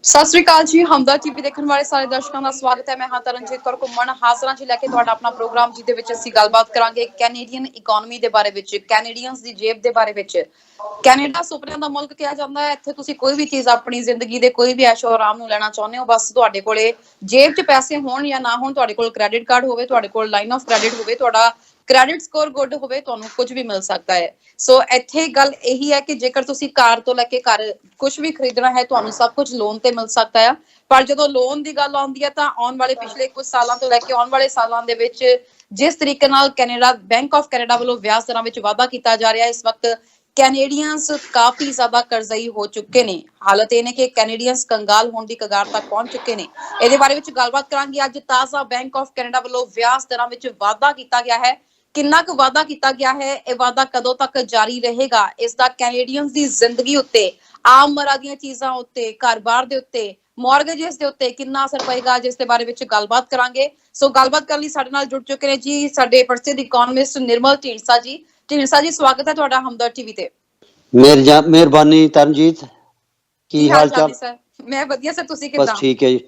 ਸਤਿ ਸ੍ਰੀ ਅਕਾਲ ਜੀ। ਹਮਦਰ ਟੀਵੀ ਦੇਖਣ ਵਾਲੇ ਸਾਰੇ ਦਰਸ਼ਕਾਂ ਦਾ ਸਵਾਗਤ ਹੈ। ਮੈਂ ਹਾਂ ਤਰਨਜੀਤ ਕੌਰ ਘੁੰਮਣ ਹਾਜ਼ਰਾਂ ਚ ਲੈ ਕੇ ਤੁਹਾਡਾ ਆਪਣਾ ਪ੍ਰੋਗਰਾਮ, ਜਿਹਦੇ ਵਿੱਚ ਅਸੀਂ ਗੱਲਬਾਤ ਕਰਾਂਗੇ ਕੈਨੇਡੀਅਨ ਇਕਨੋਮੀ ਦੇ ਬਾਰੇ ਵਿੱਚ, ਕੈਨੇਡੀਅਨਸ ਦੀ ਜੇਬ ਦੇ ਬਾਰੇ ਵਿੱਚ। ਕੈਨੇਡਾ ਸੁਪਨਿਆਂ ਦਾ ਮੁਲਕ ਕਿਹਾ ਜਾਂਦਾ ਹੈ। ਇੱਥੇ ਤੁਸੀਂ ਕੋਈ ਵੀ ਚੀਜ਼ ਆਪਣੀ ਜ਼ਿੰਦਗੀ ਦੇ ਕੋਈ ਵੀ ਐਸ਼ੋ ਆਰਾਮ ਨੂੰ ਲੈਣਾ ਚਾਹੁੰਦੇ ਹੋ, ਬਸ ਤੁਹਾਡੇ ਕੋਲੇ ਜੇਬ 'ਚ ਪੈਸੇ ਹੋਣ ਜਾਂ ਨਾ ਹੋਣ, ਤੁਹਾਡੇ ਕੋਲ ਕ੍ਰੈਡਿਟ ਕਾਰਡ ਹੋਵੇ, ਤੁਹਾਡੇ ਕੋਲ ਲਾਈਨ ਆਫ ਕ੍ਰੈਡਿਟ ਹੋਵੇ, ਤੁਹਾਡਾ ਕ੍ਰੈਡਿਟ ਸਕੋਰ ਗੁੱਡ ਹੋਵੇ, ਤੁਹਾਨੂੰ ਕੁਝ ਵੀ ਮਿਲ ਸਕਦਾ ਹੈ। ਸੋ ਇੱਥੇ ਗੱਲ ਇਹੀ ਹੈ ਕਿ ਜੇਕਰ ਤੁਸੀਂ ਕਾਰ ਤੋਂ ਲੈ ਕੇ ਘਰ ਕੁਝ ਵੀ ਖਰੀਦਣਾ ਹੈ, ਤੁਹਾਨੂੰ ਸਭ ਕੁਝ ਲੋਨ ਤੇ ਮਿਲ ਸਕਦਾ ਹੈ। ਪਰ ਜਦੋਂ ਲੋਨ ਦੀ ਗੱਲ ਆਉਂਦੀ ਹੈ ਤਾਂ ਆਉਣ ਵਾਲੇ ਪਿਛਲੇ ਕੁਝ ਸਾਲਾਂ ਤੋਂ ਲੈ ਕੇ ਆਉਣ ਵਾਲੇ ਸਾਲਾਂ ਦੇ ਵਿੱਚ ਜਿਸ ਤਰੀਕੇ ਨਾਲ ਕੈਨੇਡਾ ਬੈਂਕ ਆਫ ਕੈਨੇਡਾ ਵੱਲੋਂ ਵਿਆਜ ਦਰਾਂ ਵਿੱਚ ਵਾਧਾ ਕੀਤਾ ਜਾ ਰਿਹਾ ਹੈ, ਇਸ ਵਕਤ ਕੈਨੇਡੀਅਨਸ ਕਾਫੀ ਜ਼ਿਆਦਾ ਕਰਜ਼ਈ ਹੋ ਚੁੱਕੇ ਨੇ। ਹਾਲਤ ਇਹ ਨੇ ਕਿ ਕੈਨੇਡੀਅਨਸ ਕੰਗਾਲ ਹੋਣ ਦੀ ਕਗਾਰ ਤੱਕ ਪਹੁੰਚ ਚੁੱਕੇ ਨੇ। ਇਹਦੇ ਬਾਰੇ ਵਿੱਚ ਗੱਲਬਾਤ ਕਰਾਂਗੇ ਅੱਜ। ਤਾਜ਼ਾ ਬੈਂਕ ਆਫ ਕੈਨੇਡਾ ਵੱਲੋਂ ਵਿਆਜ ਦਰਾਂ ਵਿੱਚ ਵਾਧਾ ਕੀਤਾ ਗਿਆ ਹੈ। ਕਿੰਨਾ ਕੁ ਵਾਧਾ ਕੀਤਾ ਗਿਆ ਹੈ, ਇਹ ਵਾਧਾ ਕਦੋਂ ਤੱਕ ਜਾਰੀ ਰਹੇਗਾ, ਇਸ ਦਾ ਕੈਨੇਡੀਅਨਸ ਦੀ ਜ਼ਿੰਦਗੀ ਉੱਤੇ, ਆਮ ਮਰਾਂ ਦੀਆਂ ਚੀਜ਼ਾਂ ਉੱਤੇ, ਘਰ-ਬਾਰ ਦੇ ਉੱਤੇ, ਮੌਰਗੇजेस ਦੇ ਉੱਤੇ ਕਿੰਨਾ ਅਸਰ ਪਏਗਾ, ਜਿਸ ਦੇ ਬਾਰੇ ਵਿੱਚ ਗੱਲਬਾਤ ਕਰਾਂਗੇ। ਸੋ ਗੱਲਬਾਤ ਕਰਨ ਲਈ ਸਾਡੇ ਨਾਲ ਜੁੜ ਚੁੱਕੇ ਨੇ ਜੀ ਸਾਡੇ ਪ੍ਰਸਿੱਧ ਇਕਨੋਮਿਸਟ ਨਿਰਮਲ ਢੀਂਡਸਾ ਜੀ। ਢੀਂਡਸਾ ਜੀ, ਸਵਾਗਤ ਹੈ ਤੁਹਾਡਾ ਹਮਦਰ ਟੀਵੀ ਤੇ। ਮਿਹਰਬਾਨੀ ਤਰਨਜੀਤ, ਕੀ ਹਾਲ ਚਾਲ? ਸਰ ਮੈਂ ਵਧੀਆ ਸਰ, ਤੁਸੀਂ ਕਿੱਦਾਂ? ਬਸ ਠੀਕ ਹੈ ਜੀ।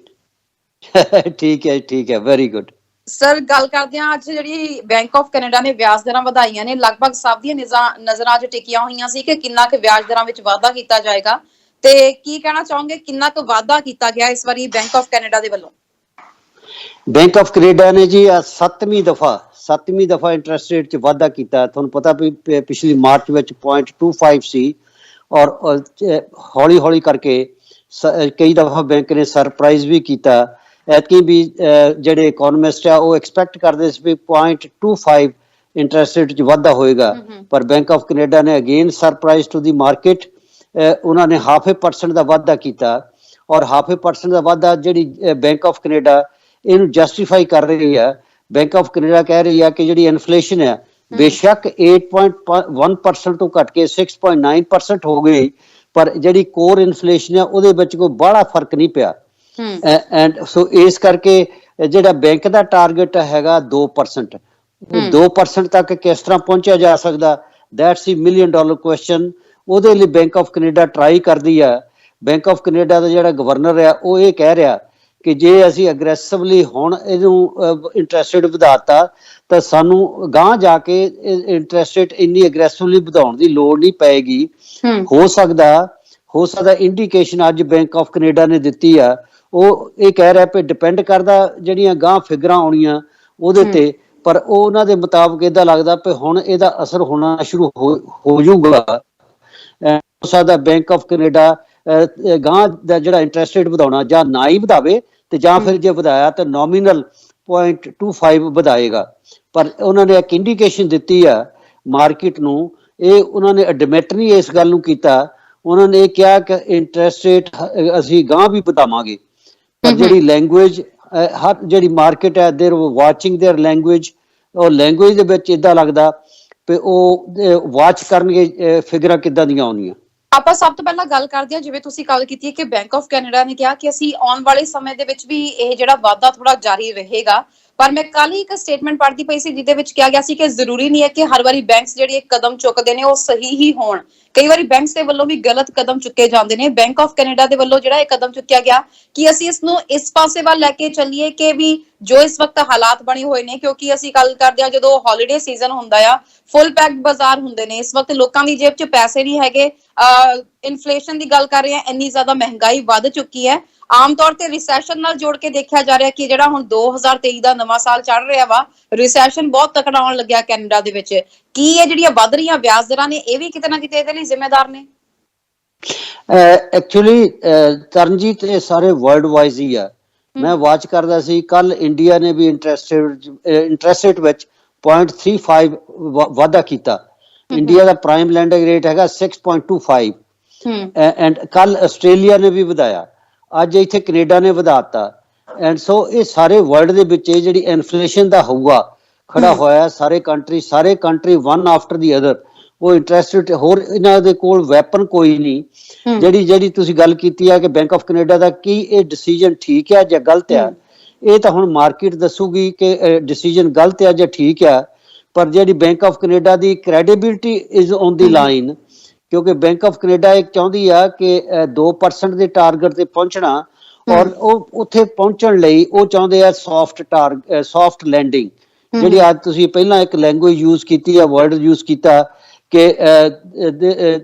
ਠੀਕ ਹੈ ਵੈਰੀ ਗੁੱਡ। ਸਰ ਗੱਲ ਕਰਦੇ ਹਾਂ, ਅੱਜ ਜਿਹੜੀ ਬੈਂਕ ਆਫ ਕੈਨੇਡਾ ਨੇ ਵਿਆਜ ਦਰਾਂ ਵਧਾਈਆਂ ਨੇ, ਲਗਭਗ ਸਭ ਦੀਆਂ ਨਜ਼ਰਾਂ 'ਚ ਟਿਕੀਆਂ ਹੋਈਆਂ ਸੀ ਕਿ ਕਿੰਨਾ ਕੁ ਵਿਆਜ ਦਰਾਂ ਵਿੱਚ ਵਾਧਾ ਕੀਤਾ ਜਾਏਗਾ, ਤੇ ਕੀ ਕਹਿਣਾ ਚਾਹੋਗੇ ਕਿੰਨਾ ਕੁ ਵਾਧਾ ਕੀਤਾ ਗਿਆ ਇਸ ਵਾਰੀ ਬੈਂਕ ਆਫ ਕੈਨੇਡਾ ਦੇ ਵੱਲੋਂ? ਬੈਂਕ ਆਫ ਕੈਨੇਡਾ ਨੇ ਜੀ ਸੱਤਵੀਂ ਦਫਾ ਇੰਟਰਸਟ ਰੇਟ 'ਚ ਵਾਧਾ ਕੀਤਾ। ਤੁਹਾਨੂੰ ਪਤਾ ਵੀ ਪਿਛਲੀ ਮਾਰਚ ਵਿੱਚ 0.25 ਸੀ, ਔਰ ਹੌਲੀ ਕਰਕੇ ਕਈ ਦਫਾ ਬੈਂਕ ਨੇ ਸਰਪ੍ਰਾਈਜ਼ ਵੀ ਕੀਤਾ। ਐਤਕੀ ਵੀ ਜਿਹੜੇ ਇਕਨੋਮਿਸਟ ਆ ਉਹ ਐਕਸਪੈਕਟ ਕਰਦੇ ਸੀ ਵੀ 0.25 ਇੰਟਰਸਟ ਰੇਟ 'ਚ ਵਾਧਾ ਹੋਏਗਾ, ਪਰ ਬੈਂਕ ਆਫ ਕੈਨੇਡਾ ਨੇ again surprise to the market, ਉਹਨਾਂ ਨੇ 0.5% ਦਾ ਵਾਧਾ ਕੀਤਾ। ਔਰ 0.5% ਦਾ ਵਾਧਾ ਜਿਹੜੀ ਬੈਂਕ ਆਫ ਕੈਨੇਡਾ ਇਹਨੂੰ ਜਸਟੀਫਾਈ ਕਰ ਰਹੀ ਹੈ। ਬੈਂਕ ਆਫ ਕੈਨੇਡਾ ਕਹਿ ਰਹੀ ਹੈ ਕਿ ਜਿਹੜੀ ਇਨਫਲੇਸ਼ਨ ਹੈ ਬੇਸ਼ੱਕ 8.1% ਤੋਂ ਘਟ ਕੇ 6.9% ਹੋ ਗਈ, ਪਰ ਜਿਹੜੀ ਕੋਰ ਇਨਫਲੇਸ਼ਨ ਹੈ ਉਹਦੇ ਵਿੱਚ ਕੋਈ ਬੜਾ ਫਰਕ ਨਹੀਂ ਪਿਆ। ਐਂਡ ਸੋ ਇਸ ਕਰਕੇ ਜਿਹੜਾ ਬੈਂਕ ਦਾ ਟਾਰਗੇਟ ਹੈਗਾ 2%, 2% ਤੱਕ ਕਿਸ ਤਰ੍ਹਾਂ ਪਹੁੰਚਿਆ ਜਾ ਸਕਦਾ, ਦੈਟਸ $1 ਮਿਲੀਅਨ ਕੁਐਸਚਨ। ਉਹਦੇ ਲਈ ਬੈਂਕ ਆਫ ਕੈਨੇਡਾ ਟਰਾਈ ਕਰਦੀ ਹੈ। ਬੈਂਕ ਆਫ ਕੈਨੇਡਾ ਦਾ ਜਿਹੜਾ ਗਵਰਨਰ ਹੈ ਉਹ ਇਹ ਕਹਿ ਰਿਹਾ ਕਿ ਜੇ ਅਸੀਂ ਅਗਰੈਸਿਵਲੀ ਹੁਣ ਇਹਨੂੰ ਇੰਟਰਸਟ ਰੇਟ ਵਧਾਤਾ ਤਾਂ ਸਾਨੂੰ ਗਾਂਹ ਜਾ ਕੇ ਇੰਟਰਸਟ ਰੇਟ ਇੰਨੀ ਅਗਰੈਸਿਵਲੀ ਵਧਾਉਣ ਦੀ ਲੋੜ ਨਹੀਂ ਪਏਗੀ। ਹੋ ਸਕਦਾ ਇੰਡੀਕੇਸ਼ਨ ਅੱਜ ਬੈਂਕ ਆਫ ਕੈਨੇਡਾ ਨੇ ਦਿੱਤੀ ਆ, ਉਹ ਇਹ ਕਹਿ ਰਿਹਾ ਵੀ ਡਿਪੈਂਡ ਕਰਦਾ ਜਿਹੜੀਆਂ ਗਾਂਹ ਫਿਗਰਾਂ ਆਉਣੀਆਂ ਉਹਦੇ ਤੇ, ਪਰ ਉਹ ਉਹਨਾਂ ਦੇ ਮੁਤਾਬਕ ਏਦਾਂ ਲੱਗਦਾ ਵੀ ਹੁਣ ਇਹਦਾ ਅਸਰ ਹੋਣਾ ਸ਼ੁਰੂ ਹੋ ਜਾਊਗਾ। ਹੋ ਸਕਦਾ ਬੈਂਕ ਆਫ ਕੈਨੇਡਾ ਗਾਂਹ ਦਾ ਜਿਹੜਾ ਇੰਟਰਸਟ ਰੇਟ ਵਧਾਉਣਾ ਜਾਂ ਨਾ ਹੀ ਵਧਾਵੇ, ਤੇ ਜਾਂ ਫਿਰ ਜੇ ਵਧਾਇਆ ਤਾਂ ਨੋਮੀਨਲ 0.25 ਵਧਾਏਗਾ। ਪਰ ਉਹਨਾਂ ਨੇ ਇੱਕ ਇੰਡੀਕੇਸ਼ਨ ਦਿੱਤੀ ਆ ਮਾਰਕੀਟ ਨੂੰ, ਇਹ ਉਹਨਾਂ ਨੇ ਐਡਮਿਟ ਨਹੀਂ ਇਸ ਗੱਲ ਨੂੰ ਕੀਤਾ। ਉਹਨਾਂ ਨੇ ਇਹ ਕਿਹਾ ਕਿ ਇੰਟਰਸਟ ਰੇਟ ਅਸੀਂ ਗਾਂਹ ਵੀ ਵਧਾਵਾਂਗੇ, ਪਰ ਜਿਹੜੀ ਲੈਂਗੁਏਜ ਹਰ ਜਿਹੜੀ ਮਾਰਕੀਟ ਹੈ ਦੇਰ ਵਾਚਿੰਗ ਦੇਅਰ ਲੈਂਗੁਏਜ, ਉਹ ਲੈਂਗੁਏਜ ਦੇ ਵਿੱਚ ਇੱਦਾਂ ਲੱਗਦਾ ਵੀ ਉਹ ਵਾਚ ਕਰਨਗੇ ਫਿਗਰਾਂ ਕਿੱਦਾਂ ਦੀਆਂ ਆਉਣੀਆਂ। ਆਪਾਂ ਸਭ ਤੋਂ ਪਹਿਲਾਂ ਗੱਲ ਕਰਦੇ ਹਾਂ, ਜਿਵੇਂ ਤੁਸੀਂ ਗੱਲ ਕੀਤੀ ਹੈ ਕਿ ਬੈਂਕ ਆਫ ਕੈਨੇਡਾ ਨੇ ਕਿਹਾ ਕਿ ਅਸੀਂ ਆਉਣ ਵਾਲੇ ਸਮੇਂ ਦੇ ਵਿੱਚ ਵੀ ਇਹ ਜਿਹੜਾ ਵਾਧਾ ਥੋੜਾ ਜਾਰੀ ਰਹੇਗਾ। ਪਰ ਮੈਂ ਕੱਲ ਹੀ ਇੱਕ ਸਟੇਟਮੈਂਟ ਪੜ੍ਹਦੀ ਪਈ ਸੀ ਜਿਹਦੇ ਵਿੱਚ ਕਿਹਾ ਗਿਆ ਸੀ ਕਿ ਜ਼ਰੂਰੀ ਨਹੀਂ ਹੈ ਕਿ ਹਰ ਵਾਰੀ ਬੈਂਕਸ ਜਿਹੜੇ ਇੱਕ ਕਦਮ ਚੁੱਕਦੇ ਨੇ ਉਹ ਸਹੀ ਹੀ ਹੋਣ, ਕਈ ਵਾਰੀ ਬੈਂਕਸ ਦੇ ਵੱਲੋਂ ਵੀ ਗਲਤ ਕਦਮ ਚੁੱਕੇ ਜਾਂਦੇ ਨੇ। ਬੈਂਕ ਆਫ ਕੈਨੇਡਾ ਦੇ ਵੱਲੋਂ ਜਿਹੜਾ ਇਹ ਕਦਮ ਚੁੱਕਿਆ ਗਿਆ ਕਿ ਅਸੀਂ ਇਸ ਨੂੰ ਇਸ ਪਾਸੇ ਵੱਲ ਲੈ ਕੇ ਚੱਲੀਏ ਕਿ ਵੀ ਜੋ ਇਸ ਵਕਤ ਹਾਲਾਤ ਬਣੇ ਹੋਏ ਨੇ, ਕਿਉਂਕਿ ਅਸੀਂ ਗੱਲ ਕਰਦੇ ਹਾਂ ਜਦੋਂ ਹੌਲੀਡੇ ਸੀਜ਼ਨ ਹੁੰਦਾ ਆ, ਫੁੱਲ ਪੈਕਡ ਬਾਜ਼ਾਰ ਹੁੰਦੇ ਨੇ, ਇਸ ਵਕਤ ਲੋਕਾਂ ਦੀ ਜੇਬ 'ਚ ਪੈਸੇ ਨਹੀਂ ਹੈਗੇ। ਇਨਫਲੇਸ਼ਨ ਦੀ ਗੱਲ ਕਰ ਰਹੇ ਹਾਂ, ਇੰਨੀ ਜ਼ਿਆਦਾ ਮਹਿੰਗਾਈ ਵੱਧ ਚੁੱਕੀ ਹੈ। ਆਮ ਤੌਰ ਤੇ ਰਿਸੈਸ਼ਨ ਨਾਲ ਜੋੜ ਕੇ ਦੇਖਿਆ ਜਾ ਰਿਹਾ ਕਿ ਜਿਹੜਾ ਹੁਣ 2023 ਦਾ ਨਵਾਂ ਸਾਲ ਚੜ ਰਿਹਾ ਵਾ, ਰਿਸੈਸ਼ਨ ਬਹੁਤ ਤਕੜਾ ਆਉਣ ਲੱਗਿਆ ਕੈਨੇਡਾ ਦੇ ਵਿੱਚ। ਕੀ ਇਹ ਜਿਹੜੀਆਂ ਵੱਧ ਰਹੀਆਂ ਵਿਆਜ ਦਰਾਂ ਨੇ ਇਹ ਵੀ ਕਿਤੇ ਨਾ ਕਿਤੇ ਇਹਦੇ ਲਈ ਜ਼ਿੰਮੇਦਾਰ ਨੇ? ਐਕਚੁਅਲੀ ਤਰਨਜੀਤ ਇਹ ਸਾਰੇ ਵਰਲਡ ਵਾਈਜ਼ ਹੀ ਆ। ਮੈਂ ਵਾਚ ਕਰਦਾ ਸੀ ਕੱਲ ਇੰਡੀਆ ਨੇ ਵੀ ਇੰਟਰਸਟ ਰੇਟ ਵਿੱਚ 0.35 ਵਾਧਾ ਕੀਤਾ। ਇੰਡੀਆ ਦਾ ਪ੍ਰਾਈਮ ਲੈਂਡਿੰਗ ਰੇਟ ਹੈਗਾ 6.25 ਐਂਡ ਕੱਲ ਆਸਟ੍ਰੇਲੀਆ ਨੇ ਵੀ ਵਧਾਇਆ, ਅੱਜ ਇੱਥੇ ਕੈਨੇਡਾ ਨੇ ਵਧਾਤਾ। ਐਂਡ ਸੋ ਇਹ ਸਾਰੇ ਵਰਲਡ ਦੇ ਵਿੱਚ ਇਹ ਜਿਹੜੀ ਇਨਫਲੇਸ਼ਨ ਦਾ ਹਊਆ ਖੜਾ ਹੋਇਆ, ਸਾਰੇ country one after the other ਉਹ ਇੰਟਰਸਟ ਰੇਟ, ਹੋਰ ਇਹਨਾਂ ਦੇ ਕੋਲ ਵੈਪਨ ਕੋਈ ਨਹੀਂ। ਜਿਹੜੀ ਤੁਸੀਂ ਗੱਲ ਕੀਤੀ ਹੈ ਕਿ ਬੈਂਕ ਆਫ ਕੈਨੇਡਾ ਦਾ ਕੀ ਇਹ ਡਿਸੀਜਨ ਠੀਕ ਹੈ ਜਾਂ ਗਲਤ ਆ, ਇਹ ਤਾਂ ਹੁਣ ਮਾਰਕੀਟ ਦੱਸੂਗੀ ਕਿ ਡਿਸੀਜਨ ਗਲਤ ਆ ਜਾਂ ਠੀਕ ਆ। ਪਰ ਜਿਹੜੀ bank of Canada the credibility is on the line, ਕਿਉਂਕਿ ਬੈਂਕ ਆਫ ਕੈਨੇਡਾ ਇੱਕ ਚਾਹੁੰਦੀ ਆ ਕਿ 2% ਦੇ ਟਾਰਗੇਟ ਤੇ ਪਹੁੰਚਣਾ, ਔਰ ਉਹ ਉੱਥੇ ਪਹੁੰਚਣ ਲਈ ਉਹ ਚਾਹੁੰਦੇ ਆ ਸੌਫਟ ਲੈਂਡਿੰਗ, ਜਿਹੜੀ ਅੱਜ ਤੁਸੀਂ ਪਹਿਲਾਂ ਇੱਕ ਲੈਂਗੁਏਜ ਯੂਜ਼ ਕੀਤੀ ਆ, ਵਰਡ ਯੂਜ਼ ਕੀਤਾ ਕਿ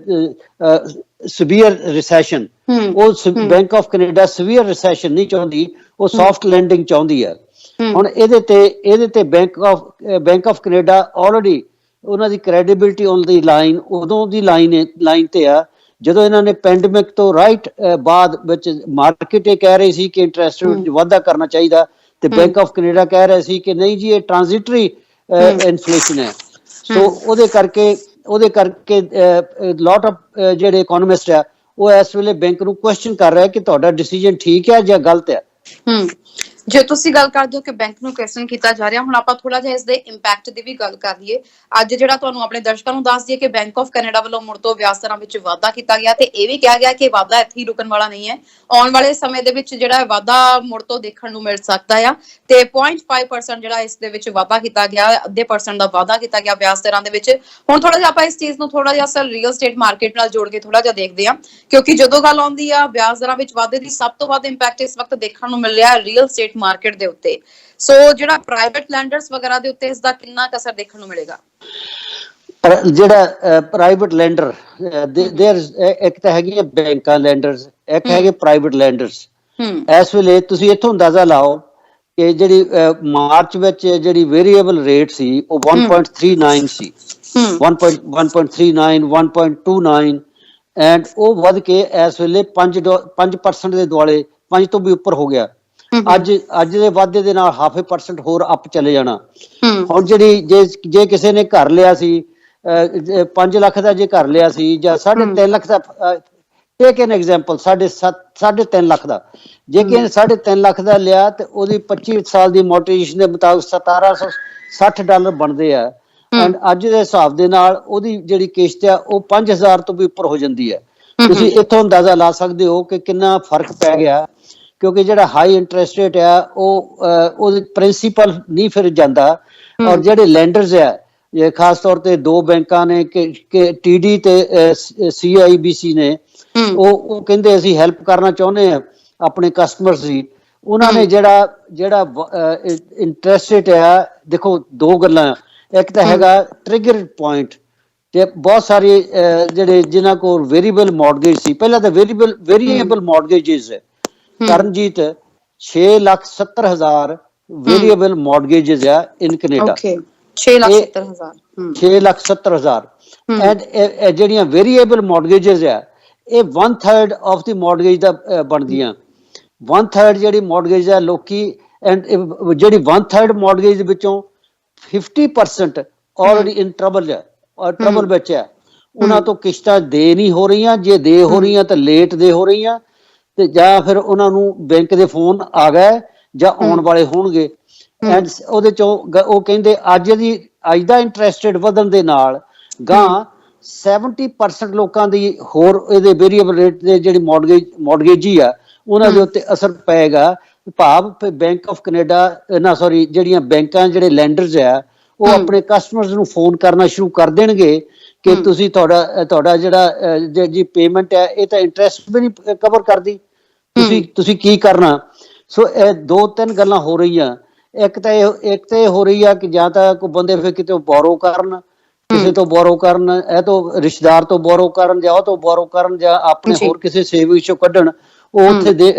ਸਿਵੀਅਰ ਰਿਸੈਸ਼ਨ, ਉਹ bank of Canada severe recession ਨਹੀਂ ਚਾਹੁੰਦੀ, ਉਹ ਸੌਫਟ ਲੈਂਡਿੰਗ ਚਾਹੁੰਦੀ ਆ। ਹੁਣ ਇਹਦੇ ਤੇ ਬੈਂਕ ਆਫ ਕੈਨੇਡਾ ਆਲਰੇਡੀ ਉਹਨਾਂ ਦੀ ਕ੍ਰੈਡੀਬਿਲਿਟੀ ਔਨ ਦੀ ਲਾਈਨ, ਉਦੋਂ ਦੀ ਲਾਈਨ ਤੇ ਆ ਜਦੋਂ ਇਹਨਾਂ ਨੇ ਪੈਂਡੇਮਿਕ ਤੋਂ ਬਾਅਦ ਵਿੱਚ ਮਾਰਕੀਟ ਇਹ ਕਹਿ ਰਹੀ ਸੀ ਕਿ ਇੰਟਰਸਟ ਰੇਟ ਵਾਧਾ ਕਰਨਾ ਚਾਹੀਦਾ, ਤੇ ਬੈਂਕ ਆਫ ਕੈਨੇਡਾ ਕਹਿ ਰਿਹਾ ਸੀ ਕਿ ਨਹੀਂ ਜੀ ਇਹ ਟ੍ਰਾਂਜ਼ਿਟਰੀ ਇਨਫਲੇਸ਼ਨ ਹੈ। ਸੋ ਉਹਦੇ ਕਰਕੇ ਲੋਟ ਆਫ ਜਿਹੜੇ ਇਕਨੋਮਿਸਟ ਆ ਉਹ ਇਸ ਵੇਲੇ ਬੈਂਕ ਨੂੰ ਕੁਐਸਚਨ ਕਰ ਰਿਹਾ ਕਿ ਤੁਹਾਡਾ ਡਿਸੀਜਨ ਠੀਕ ਹੈ ਜਾਂ ਗਲਤ ਹੈ। ਜੇ ਤੁਸੀਂ ਗੱਲ ਕਰਦੇ ਹੋ ਕਿ ਬੈਂਕ ਨੂੰ ਕੁਐਸਚਨ ਕੀਤਾ ਜਾ ਰਿਹਾ, ਹੁਣ ਆਪਾਂ ਥੋੜਾ ਜਿਹਾ ਇਸ ਦੇ ਇੰਪੈਕਟ ਦੀ ਵੀ ਗੱਲ ਕਰ ਲਈਏ। ਅੱਜ ਜਿਹੜਾ ਤੁਹਾਨੂੰ ਆਪਣੇ ਦਰਸ਼ਕਾਂ ਨੂੰ ਦੱਸ ਦਈਏ ਕਿ ਬੈਂਕ ਆਫ ਕੈਨੇਡਾ ਵੱਲੋਂ ਮੁੜ ਤੋਂ ਵਿਆਜ ਦਰਾਂ ਵਿੱਚ ਵਾਧਾ ਕੀਤਾ ਗਿਆ, ਤੇ ਇਹ ਵੀ ਕਿਹਾ ਗਿਆ ਕਿ ਵਾਧਾ ਇੱਥੇ ਹੀ ਰੁਕਣ ਵਾਲਾ ਨਹੀਂ ਹੈ, ਆਉਣ ਵਾਲੇ ਸਮੇਂ ਦੇ ਵਿੱਚ ਜਿਹੜਾ ਵਾਧਾ ਮੁੜ ਤੋਂ ਦੇਖਣ ਨੂੰ ਮਿਲ ਸਕਦਾ ਆ। ਤੇ 0.5% ਜਿਹੜਾ ਇਸ ਦੇ ਵਿੱਚ ਵਾਧਾ ਕੀਤਾ ਗਿਆ, ਅੱਧੇ % ਦਾ ਵਾਧਾ ਕੀਤਾ ਗਿਆ ਵਿਆਜ ਦਰਾਂ ਦੇ ਵਿੱਚ। ਹੁਣ ਥੋੜਾ ਜਿਹਾ ਆਪਾਂ ਇਸ ਚੀਜ਼ ਨੂੰ ਥੋੜਾ ਜਿਹਾ ਰੀਅਲ ਸਟੇਟ ਮਾਰਕੀਟ ਨਾਲ ਜੋੜ ਕੇ ਥੋੜਾ ਜਿਹਾ ਦੇਖਦੇ ਹਾਂ, ਕਿਉਂਕਿ ਜਦੋਂ ਗੱਲ ਆਉਂਦੀ ਆ ਵਿਆਜ ਦਰਾਂ ਵਿੱਚ ਵਾਧੇ ਦੀ, ਸਭ ਤੋਂ ਵੱਧ ਇੰਪੈਕਟ ਇਸ ਵਕਤ ਦੇਖਣ ਨੂੰ ਮਿਲ ਰਿਹਾ ਹੈ ਰੀਅਲ ਸਟੇਟ ਮਾਰਕੀਟ ਦੇ ਉੱਤੇ। ਸੋ ਜਿਹੜਾ ਪ੍ਰਾਈਵੇਟ ਲੈਂਡਰਸ ਵਗੈਰਾ ਦੇ ਉੱਤੇ ਇਸ ਦਾ ਕਿੰਨਾ ਅਸਰ ਦੇਖਣ ਨੂੰ ਮਿਲੇਗਾ? ਜਿਹੜਾ ਪ੍ਰਾਈਵੇਟ ਲੈਂਡਰ ਦੇਰ ਇੱਕ ਤਾਂ ਹੈਗੀ ਬੈਂਕਾਂ ਲੈਂਡਰਸ, ਇੱਕ ਹੈਗੇ ਪ੍ਰਾਈਵੇਟ ਲੈਂਡਰਸ। ਇਸ ਵੇਲੇ ਤੁਸੀਂ ਇੱਥੋਂ ਅੰਦਾਜ਼ਾ ਲਾਓ ਕਿ ਜਿਹੜੀ ਮਾਰਚ ਵਿੱਚ ਜਿਹੜੀ ਵੇਰੀਏਬਲ ਰੇਟ ਸੀ ਉਹ 1.39 ਸੀ, 1.39 1.29, ਐਂਡ ਉਹ ਵੱਧ ਕੇ ਇਸ ਵੇਲੇ 5% ਦੇ ਦੁਆਲੇ, 5 ਤੋਂ ਵੀ ਉੱਪਰ ਹੋ ਗਿਆ। ਅੱਜ ਦੇ ਵਾਧੇ ਦੇ ਨਾਲ 0.5% ਹੋਰ ਅਪ ਚਲੇ ਜਾਣਾ। ਹੁਣ ਜਿਹੜੀ ਜੇ ਕਿਸੇ ਨੇ ਘਰ ਲਿਆ ਸੀ 5 ਲੱਖ ਦਾ, ਜੇ ਘਰ ਲਿਆ ਸੀ ਜਾਂ 3.5 ਲੱਖ ਦਾ, ਟੇਕ ਐਨ ਐਗਜ਼ਾਮਪਲ 3.5 ਲੱਖ ਦਾ, ਜੇ ਕਿਸੇ 3.5 ਲੱਖ ਦਾ ਲਿਆ ਤੇ ਉਹਦੀ 25 ਸਾਲ ਦੀ ਮੋਟੀਵੇਸ਼ਨ ਦੇ ਮੁਤਾਬਕ $1760 ਬਣਦੇ ਆ, ਐਂਡ ਅੱਜ ਦੇ ਹਿਸਾਬ ਦੇ ਨਾਲ ਉਹਦੀ ਜਿਹੜੀ ਕਿਸ਼ਤ ਆ ਉਹ 5000 ਤੋਂ ਵੀ ਉੱਪਰ ਹੋ ਜਾਂਦੀ ਹੈ। ਤੁਸੀਂ ਇੱਥੋਂ ਅੰਦਾਜ਼ਾ ਲਾ ਸਕਦੇ ਹੋ ਕਿ ਕਿੰਨਾ ਫਰਕ ਪੈ ਗਿਆ, ਕਿਉਂਕਿ ਜਿਹੜਾ ਹਾਈ ਇੰਟਰਸਟ ਰੇਟ ਆ ਉਹਦੇ ਪ੍ਰਿੰਸੀਪਲ ਨਹੀਂ ਫਿਰ ਜਾਂਦਾ, ਔਰ ਜਿਹੜੇ ਲੈਂਡਰਸ ਆ ਖਾਸ ਤੌਰ ਤੇ ਦੋ ਬੈਂਕਾਂ ਨੇ ਕਿ TD ਤੇ CIBC ਨੇ, ਉਹ ਕਹਿੰਦੇ ਅਸੀਂ ਹੈਲਪ ਕਰਨਾ ਚਾਹੁੰਦੇ ਆ ਆਪਣੇ ਕਸਟਮਰਸ ਦੀ। ਉਹਨਾਂ ਨੇ ਜਿਹੜਾ ਇੰਟਰਸਟ ਰੇਟ ਆ, ਦੇਖੋ ਦੋ ਗੱਲਾਂ, ਇੱਕ ਤਾਂ ਹੈਗਾ ਟ੍ਰਿਗਰ ਪੁਆਇੰਟ, ਤੇ ਬਹੁਤ ਸਾਰੇ ਜਿਹੜੇ ਜਿਨ੍ਹਾਂ ਕੋਲ ਵੇਰੀਏਬਲ ਮੌਰਗੇਜ ਸੀ, ਪਹਿਲਾਂ ਤਾਂ ਵੇਰੀਏਬਲ ਮੌਰਗੇਜਿਸ ਕਰਨਜੀਤ 6,70,000 ਵੇਰੀਏਬਲ ਮੌਰਗੇਜਿਸ ਆ ਇਨ ਕੈਨੇਡਾ। 6,70,000 ਐਂਡ ਜਿਹੜੀਆਂ ਵੇਰੀਏਬਲ ਮੌਰਗੇਜਿਸ ਆ ਇਹ 1/3 ਆਫ ਦੀ ਮੌਰਗੇਜ ਦਾ ਬਣਦੀਆਂ। 1/3 ਜਿਹੜੀ ਮੌਰਗੇਜ ਆ ਲੋਕੀ, ਐਂਡ ਜਿਹੜੀ 1/3 ਮੌਰਗੇਜ ਦੇ ਵਿੱਚੋਂ 50% ਆਲਰੇਡੀ ਇਨ ਟਰਬਲ ਵਿੱਚ ਹੈ, ਉਹਨਾਂ ਤੋਂ ਕਿਸ਼ਤਾਂ ਦੇ ਨਹੀਂ ਹੋ ਰਹੀਆਂ, ਜੇ ਦੇ ਹੋ ਰਹੀਆਂ ਤਾਂ ਲੇਟ ਦੇ ਹੋ ਰਹੀਆਂ, ਤੇ ਜਾਂ ਫਿਰ ਉਹਨਾਂ ਨੂੰ ਬੈਂਕ ਦੇ ਫੋਨ ਆ ਗਏ ਜਾਂ ਆਉਣ ਵਾਲੇ ਹੋਣਗੇ। ਐਂਡ ਉਹਦੇ ਚੋਂ ਉਹ ਕਹਿੰਦੇ ਅੱਜ ਦਾ ਇੰਟਰਸਟ ਰੇਟ ਵਧਣ ਦੇ ਨਾਲ ਗਾਂ 70% ਲੋਕਾਂ ਦੀ ਹੋਰ ਇਹਦੇ ਵੇਰੀਏਬਲ ਰੇਟ ਦੇ ਜਿਹੜੀ ਮੌਰਗੇਜੀ ਆ ਉਹਨਾਂ ਦੇ ਉੱਤੇ ਅਸਰ ਪਏਗਾ। ਭਾਵ ਬੈਂਕ ਆਫ ਕੈਨੇਡਾ ਜਿਹੜੀਆਂ ਬੈਂਕਾਂ, ਜਿਹੜੇ ਲੈਂਡਰਸ ਆ, ਉਹ ਆਪਣੇ ਕਸਟਮਰਸ ਨੂੰ ਫੋਨ ਕਰਨਾ ਸ਼ੁਰੂ ਕਰ ਦੇਣਗੇ ਕਿ ਤੁਸੀਂ ਤੁਹਾਡਾ ਜਿਹੜਾ ਜੀ ਪੇਮੈਂਟ ਹੈ ਇਹ ਤਾਂ ਇੰਟਰਸਟ ਵੀ ਨਹੀਂ ਕਵਰ ਕਰਦੀ, ਤੁਸੀਂ ਕੀ ਕਰਨਾ। ਸੋ ਇਹ 2-3 ਗੱਲਾਂ ਹੋ ਰਹੀਆਂ। ਇੱਕ ਤਾਂ ਇਹ ਹੋ ਰਹੀ ਆ ਕਿ ਜਾਂ ਤਾਂ ਕੋਈ ਬੰਦੇ ਫਿਰ ਕਿਤੇ ਬੋਰੋ ਕਰਨ, ਕਿਸੇ ਤੋਂ ਬੋਰੋ ਕਰਨ, ਇਹ ਤੋਂ ਰਿਸ਼ਤੇਦਾਰ ਤੋਂ ਬੋਰੋ ਕਰਨ, ਜਾਂ ਉਹ ਤੋਂ ਬੋਰੋ ਕਰਨ, ਜਾਂ ਆਪਣੇ ਹੋਰ ਕਿਸੇ ਸੇਵਿੰਗ ਚੋਂ ਕੱਢਣ, ਉਹ ਉੱਥੇ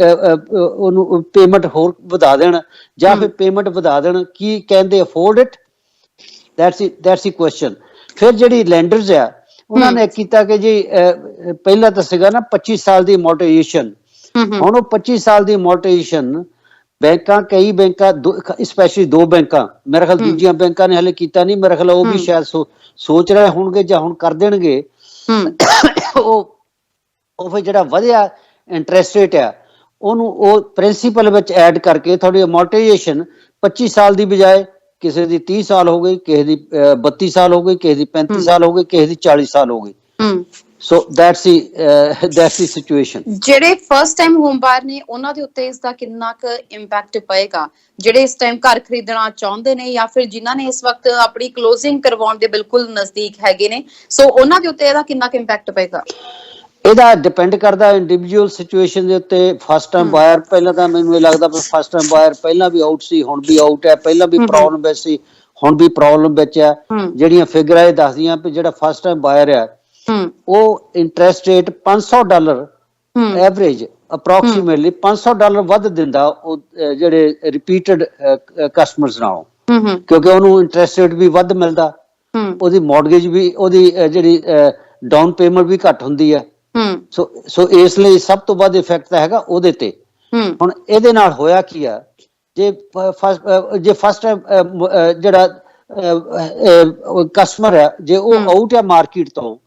ਉਹਨੂੰ ਪੇਮੈਂਟ ਹੋਰ ਵਧਾ ਦੇਣ, ਜਾਂ ਫਿਰ ਪੇਮੈਂਟ ਵਧਾ ਦੇਣ। ਕੀ ਕਹਿੰਦੇ afford it? That's the question. ਫਿਰ ਜਿਹੜੀ ਲੈਂਡਰਸ ਆ ਉਹਨਾਂ ਨੇ ਕੀਤਾ ਕਿ ਜੀ ਪਹਿਲਾਂ ਤਾਂ ਸੀਗਾ ਨਾ 25 ਸਾਲ ਦੀ ਮੋਟੀਵੇਸ਼ਨ, ਹੁਣ ਉਹ 25 ਸਾਲ ਦੀ ਮੋਟੀਵੇਸ਼ਨ ਕਈ ਬੈਂਕਾਂ ਸਪੈਸ਼ਲੀ 2 ਬੈਂਕਾਂ, ਮੇਰੇ ਖਿਆਲ ਦੂਜੀਆਂ ਬੈਂਕਾਂ ਨੇ ਹਲੇ ਕੀਤਾ ਨਹੀਂ, ਮੇਰੇ ਖਿਆਲ ਉਹ ਵੀ ਸ਼ਾਇਦ ਸੋਚ ਰਹੇ ਹੋਣਗੇ ਜਾਂ ਹੁਣ ਕਰ ਦੇਣਗੇ। ਉਹ ਫਿਰ ਜਿਹੜਾ ਵਧਿਆ ਇੰਟਰਸਟ ਰੇਟ ਆ ਉਹਨੂੰ ਉਹ ਪ੍ਰਿੰਸੀਪਲ ਵਿੱਚ ਐਡ ਕਰਕੇ ਤੁਹਾਡੀ ਅਮੋਰਟਾਈਜੇਸ਼ਨ 25 ਸਾਲ ਦੀ ਬਜਾਏ ਕਿਸੇ ਦੀ 30 ਸਾਲ ਹੋ ਗਈ, ਕਿਸੇ ਦੀ 32 ਸਾਲ ਹੋ ਗਈ, ਕਿਸੇ ਦੀ 35 ਸਾਲ ਹੋ ਗਈ, ਕਿਸੇ ਦੀ 40 ਸਾਲ ਹੋ ਗਈ। So that's the situation. ਜਿਹੜੇ ਫਸਟ ਟਾਈਮ ਹੋਮ ਬਾਇਰ ਨੇ ਉਹਨਾਂ ਦੇ ਉੱਤੇ ਇਸ ਦਾ ਕਿੰਨਾ ਕੁ ਇੰਪੈਕਟ ਪਏਗਾ, ਜਿਹੜੇ ਇਸ ਟਾਈਮ ਘਰ ਖਰੀਦਣਾ ਚਾਹੁੰਦੇ ਨੇ ਜਾਂ ਫਿਰ ਜਿਨ੍ਹਾਂ ਨੇ ਇਸ ਵਕਤ ਆਪਣੀ ਕਲੋਜ਼ਿੰਗ ਕਰਵਾਉਣ ਦੇ ਬਿਲਕੁਲ ਨਜ਼ਦੀਕ ਹੈਗੇ ਨੇ, ਸੋ ਉਹਨਾਂ ਦੇ ਉੱਤੇ ਇਹਦਾ ਕਿੰਨਾ ਕੁ ਇੰਪੈਕਟ ਪਏਗਾ? ਇਹਦਾ ਡਿਪੈਂਡ ਕਰਦਾ ਇੰਡੀਵਿਜੂਅਲ ਸਿਚੁਏਸ਼ਨ ਦੇ ਉੱਤੇ। ਫਸਟ ਟਾਈਮ ਬਾਇਰ, ਪਹਿਲਾਂ ਤਾਂ ਮੈਨੂੰ ਇਹ ਲੱਗਦਾ ਵੀ ਫਸਟ ਟਾਈਮ ਬਾਇਰ ਪਹਿਲਾਂ ਵੀ ਆਊਟ ਸੀ, ਹੁਣ ਵੀ ਆਊਟ ਹੈ, ਪਹਿਲਾਂ ਵੀ ਪ੍ਰੋਬਲਮ ਵਿੱਚ ਸੀ, ਹੁਣ ਵੀ ਪ੍ਰੋਬਲਮ ਵਿੱਚ ਹੈ। ਜਿਹੜੀਆਂ ਫਿਗਰਾਂ ਇਹ ਦੱਸਦੀਆਂ ਵੀ ਜਿਹੜਾ ਫਸਟ ਟਾਈਮ ਬਾਇਰ ਆ ਉਹ ਇੰਟਰਸਟ ਰੇਟ $500 ਐਵਰੇਜ ਅਪਰੋਕਸੀਮੇਟਲੀ $500 ਵੱਧ ਦਿੰਦਾ ਉਹ ਜਿਹੜੇ ਰਿਪੀਟਡ ਕਸਟਮਰਸ ਨਾਲੋਂ, ਕਿਉਂਕਿ ਉਹਨੂੰ ਇੰਟਰਸਟ ਰੇਟ ਵੀ ਵੱਧ ਮਿਲਦਾ, ਉਹਦੀ ਮੌਰਗੇਜ ਵੀ, ਉਹਦੀ ਜਿਹੜੀ ਡਾਊਨ ਪੇਮੈਂਟ ਵੀ ਘੱਟ ਹੁੰਦੀ ਹੈ। ਸੋ ਇਸ ਲਈ ਸਭ ਤੋਂ ਵੱਧ ਇਫੈਕਟ ਤਾਂ ਹੈਗਾ ਉਹਦੇ ਤੇ। ਹੁਣ ਇਹਦੇ ਨਾਲ ਹੋਇਆ ਕੀ ਆ, ਜੇ ਫਸਟ ਜਿਹੜਾ ਕਸਟਮਰ ਹੈ ਜੇ ਉਹ ਆਊਟ ਹੈ ਮਾਰਕੀਟ ਤੋਂ,